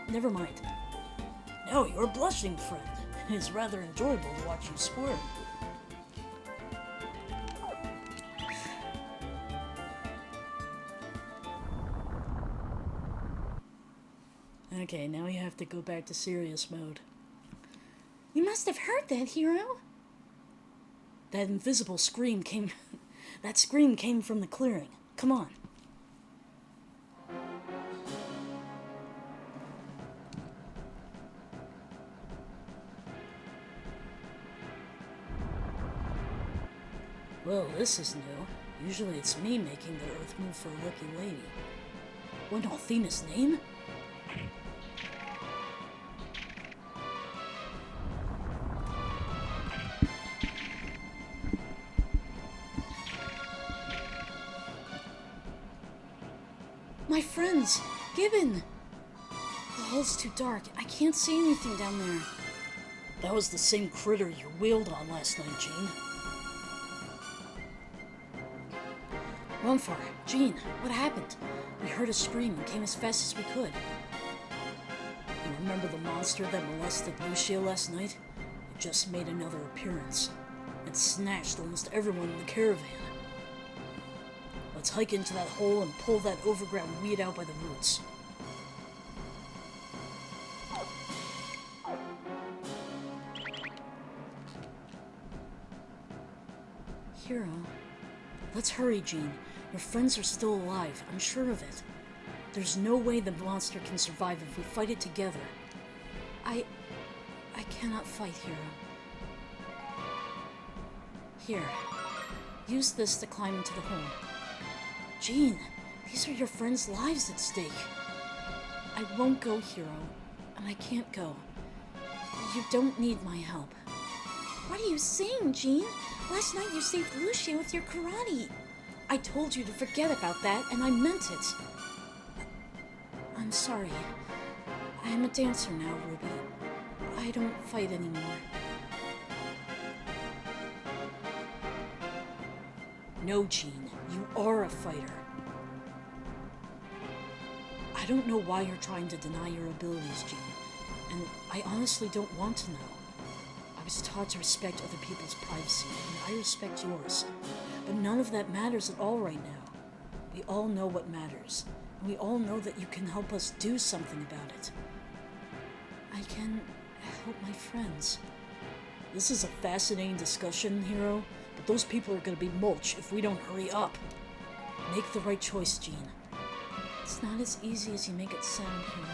never mind. Now you're blushing, friend. It's rather enjoyable to watch you squirm. Okay, now you have to go back to serious mode. You must have heard that, Hero. That invisible scream came... that scream came from the clearing. Come on. Well, this is new. Usually it's me making the earth move for a lucky lady. What in Althena's name? My friends! Gibbon! The hole's too dark. I can't see anything down there. That was the same critter you wheeled on last night, Jean. Ronfar, Jean, what happened? We heard a scream and came as fast as we could. You remember the monster that molested Lucia last night? It just made another appearance. It snatched almost everyone in the caravan. Let's hike into that hole and pull that overground weed out by the roots. Hero. Let's hurry, Jean. Your friends are still alive, I'm sure of it. There's no way the monster can survive if we fight it together. I cannot fight, Hero. Here. Use this to climb into the hole. Jean, these are your friends' lives at stake. I won't go, Hero. And I can't go. You don't need my help. What are you saying, Jean? Last night you saved Lucia with your karate. I told you to forget about that, and I meant it. I'm sorry. I am a dancer now, Ruby. I don't fight anymore. No, Jean, you are a fighter. I don't know why you're trying to deny your abilities, Jean, and I honestly don't want to know. I was taught to respect other people's privacy, and I respect yours. But none of that matters at all right now. We all know what matters, and we all know that you can help us do something about it. I can help my friends. This is a fascinating discussion, Hero, but those people are going to be mulch if we don't hurry up. Make the right choice, Jean. It's not as easy as you make it sound, Hero.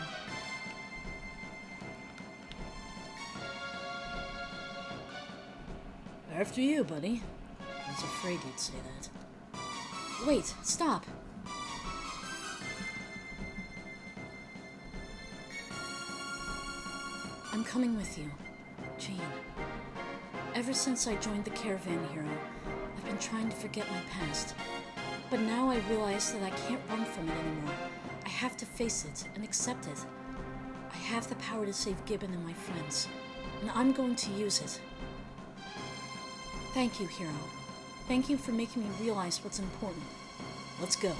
After you, buddy. I was afraid you'd say that. Wait, stop. I'm coming with you, Jean. Ever since I joined the caravan, Hero, I've been trying to forget my past. But now I realize that I can't run from it anymore. I have to face it and accept it. I have the power to save Gibbon and my friends, and I'm going to use it. Thank you, Hero. Thank you for making me realize what's important. Let's go.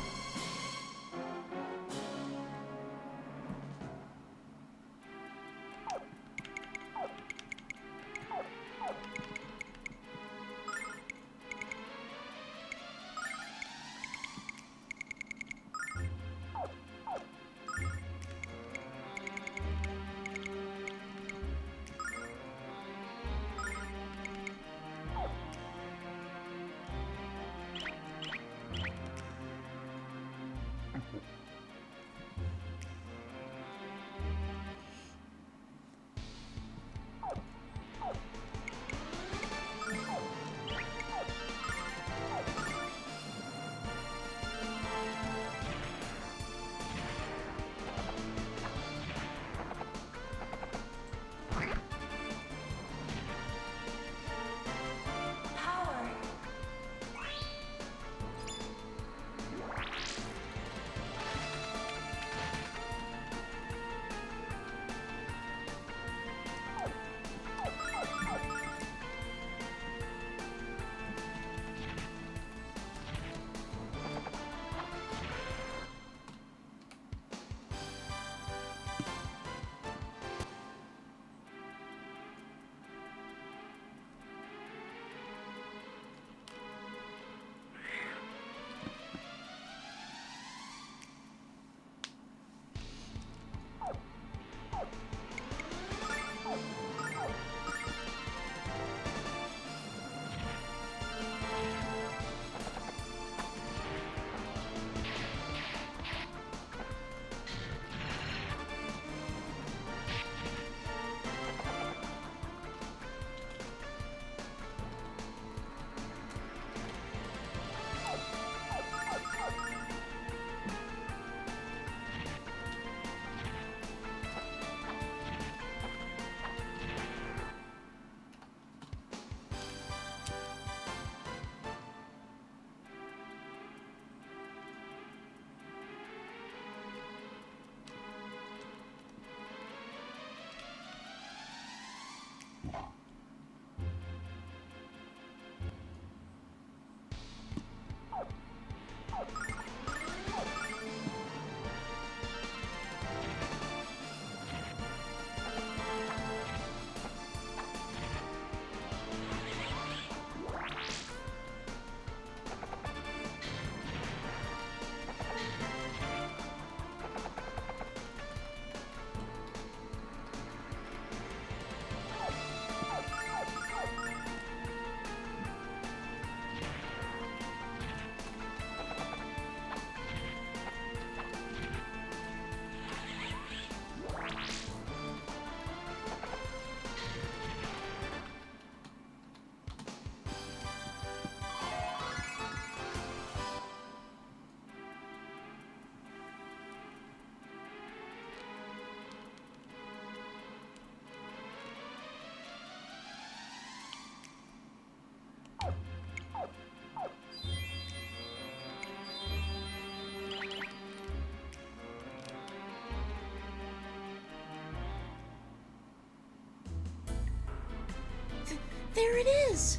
There it is!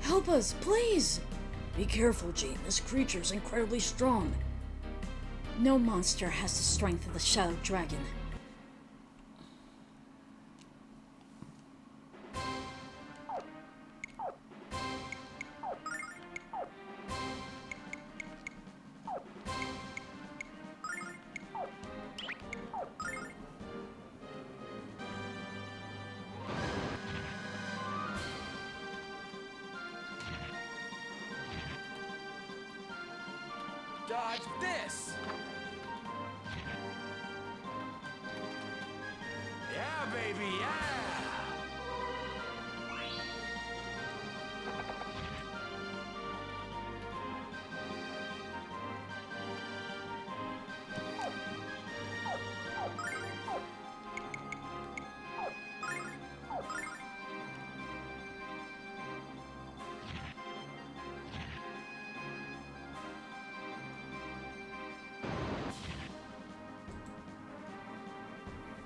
Help us, please! Be careful, Jean. This creature's incredibly strong. No monster has the strength of the Shadow Dragon. Dodge this! Yeah, baby, yeah!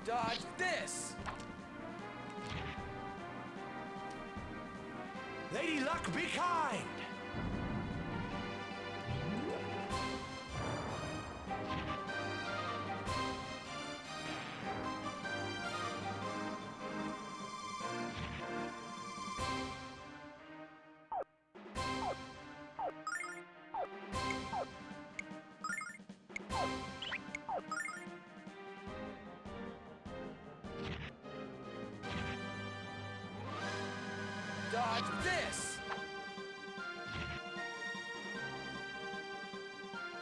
Dodge this! Lady Luck, be kind! Dodge this!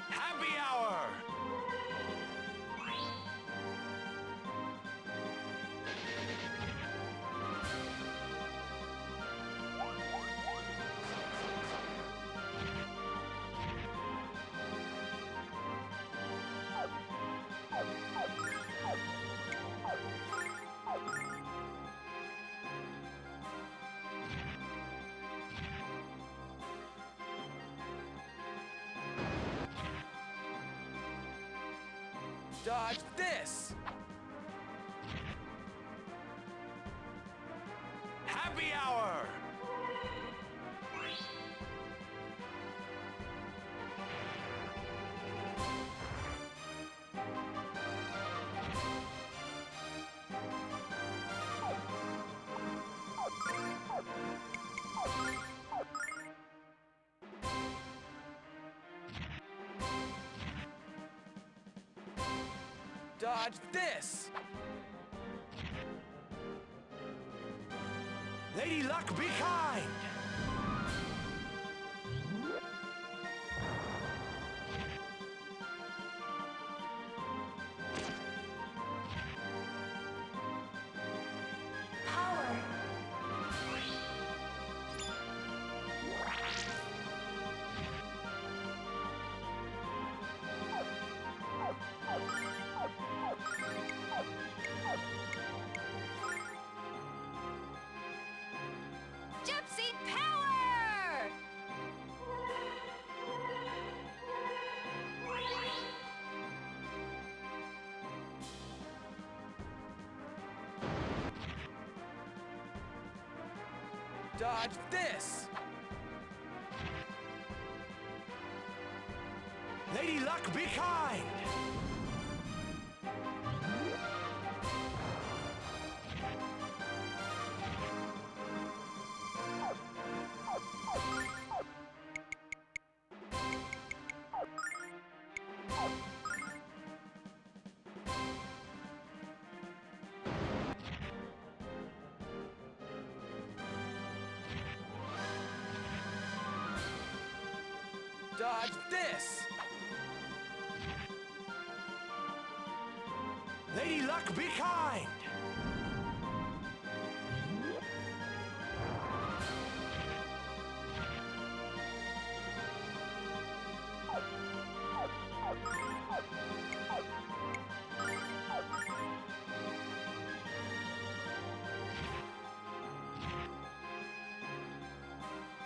Happy hour! Dodge this! Happy hour! Dodge this! Lady Luck, be kind! Gypsy power! Dodge this! Lady Luck, be kind! Dodge this! Lady Luck, be kind!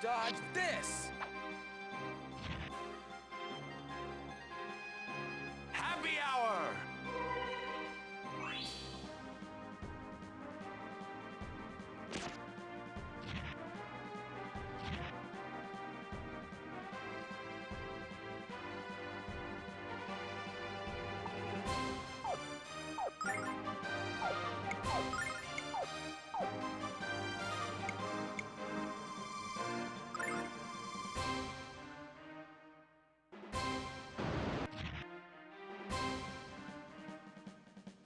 Dodge this! Happy hour!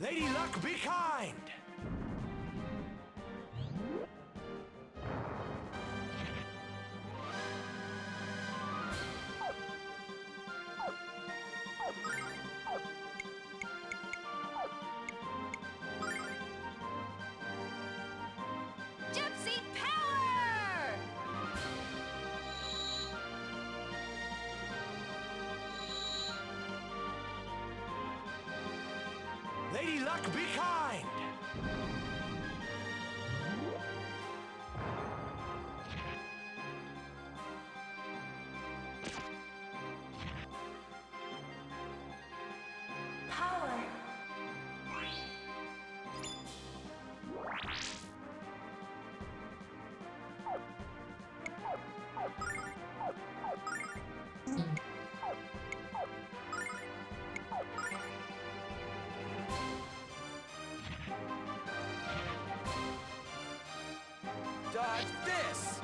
Lady Luck, be kind! Gypsy power! Lady Luck, be kind! Power. Dodge this!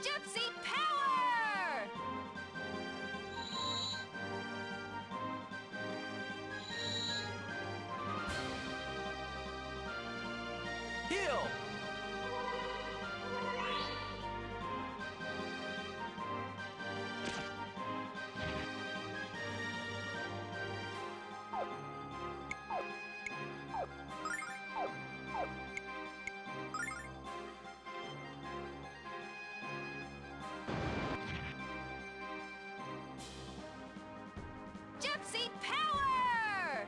Gypsy power! Heal! Gypsy power!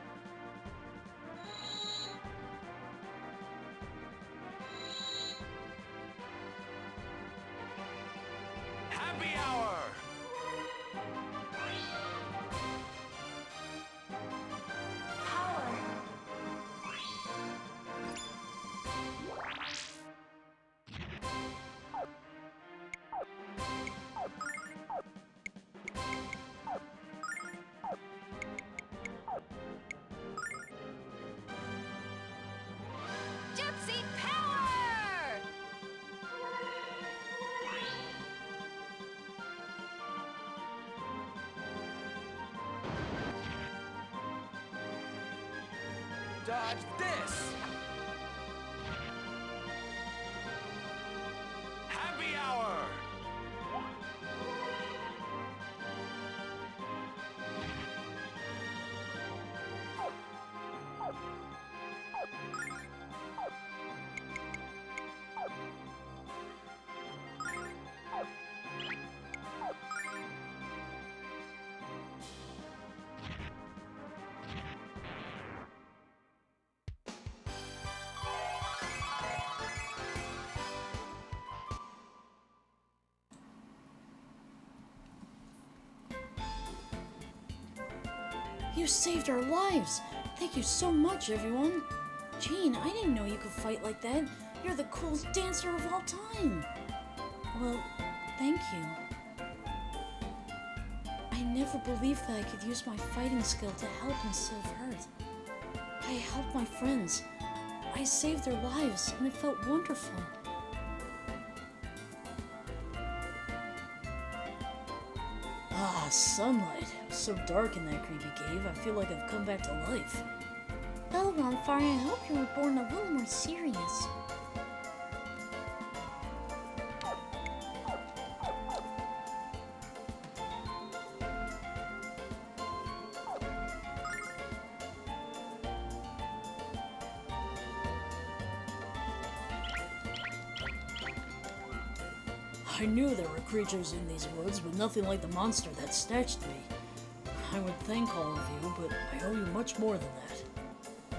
Happy hour! Power. Gypsy power! Dodge this! Happy hour! You saved our lives! Thank you so much, everyone! Jean, I didn't know you could fight like that. You're the coolest dancer of all time! Well, thank you. I never believed that I could use my fighting skill to help instead of hurt. I helped my friends. I saved their lives, and it felt wonderful. Ah, sunlight. It was so dark in that creepy cave, I feel like I've come back to life. Well, Ronfar, I hope you were born a little more serious. I knew there were creatures in these woods, but nothing like the monster that snatched me. I would thank all of you, but I owe you much more than that.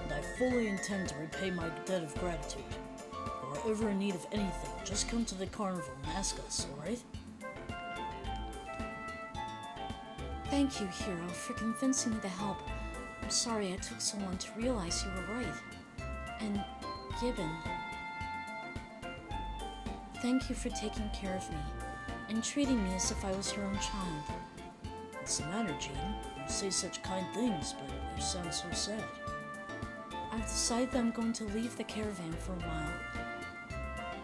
And I fully intend to repay my debt of gratitude. If you're ever in need of anything, just come to the carnival and ask us, alright? Thank you, Hero, for convincing me to help. I'm sorry it took so long to realize you were right. And Gibbon, thank you for taking care of me. and treating me as if I was her own child. What's the matter, Jean? You say such kind things, but you sound so sad. I've decided that I'm going to leave the caravan for a while.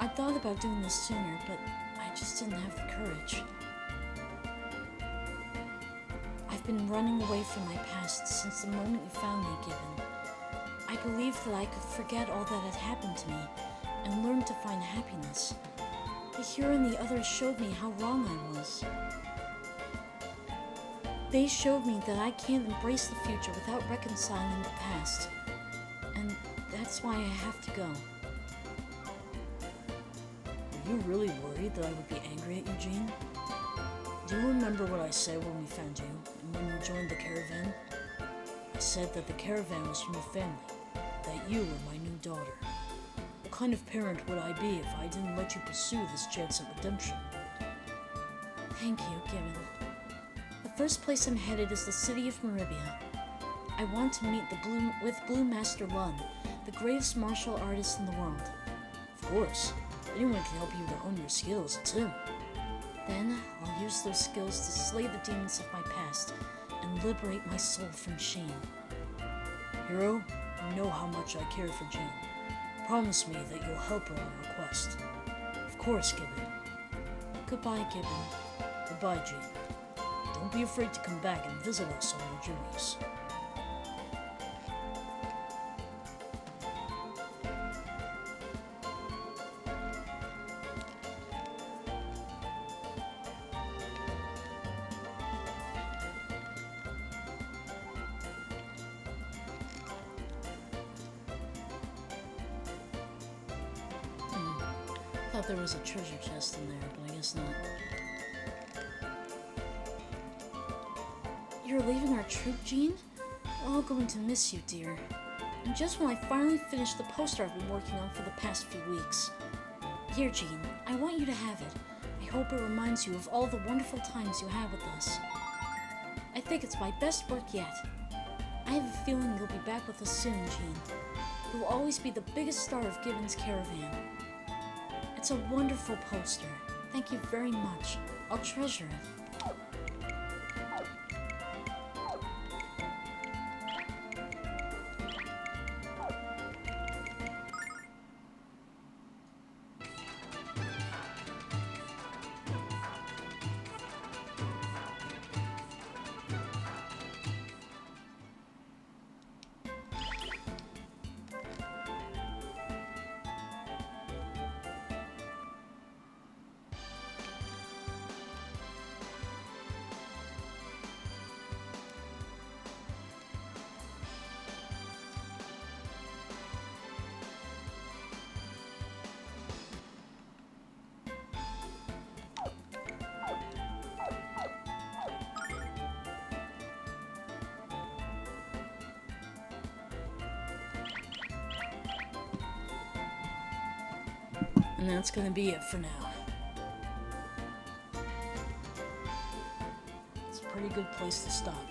I thought about doing this sooner, but I just didn't have the courage. I've been running away from my past since the moment you found me, Gibbon. I believed that I could forget all that had happened to me and learn to find happiness. But Hero and the others showed me how wrong I was. They showed me that I can't embrace the future without reconciling the past. And that's why I have to go. Were you really worried that I would be angry at you, Jean? Do you remember what I said when we found you, and when you joined the caravan? I said that the caravan was from your family, that you were my new daughter. What kind of parent would I be if I didn't let you pursue this chance at redemption? Thank you, Gibbon. The first place I'm headed is the city of Maribia. I want to meet with Blue Master Lun, the greatest martial artist in the world. Of course. Anyone can help you to hone your skills, it's him. Then I'll use those skills to slay the demons of my past and liberate my soul from shame. Hero, you know how much I care for Jean. Promise me that you'll help her on her quest. Of course, Gibbon. Goodbye, Gibbon. Goodbye, Jean. Don't be afraid to come back and visit us on your journeys. I thought there was a treasure chest in there, but I guess not. You're leaving our troop, Jean? We're all going to miss you, dear. And just when I finally finished the poster I've been working on for the past few weeks. Here, Jean, I want you to have it. I hope it reminds you of all the wonderful times you had with us. I think it's my best work yet. I have a feeling you'll be back with us soon, Jean. You'll always be the biggest star of Gibbon's caravan. It's a wonderful poster. Thank you very much. I'll treasure it. And that's gonna be it for now. It's a pretty good place to stop.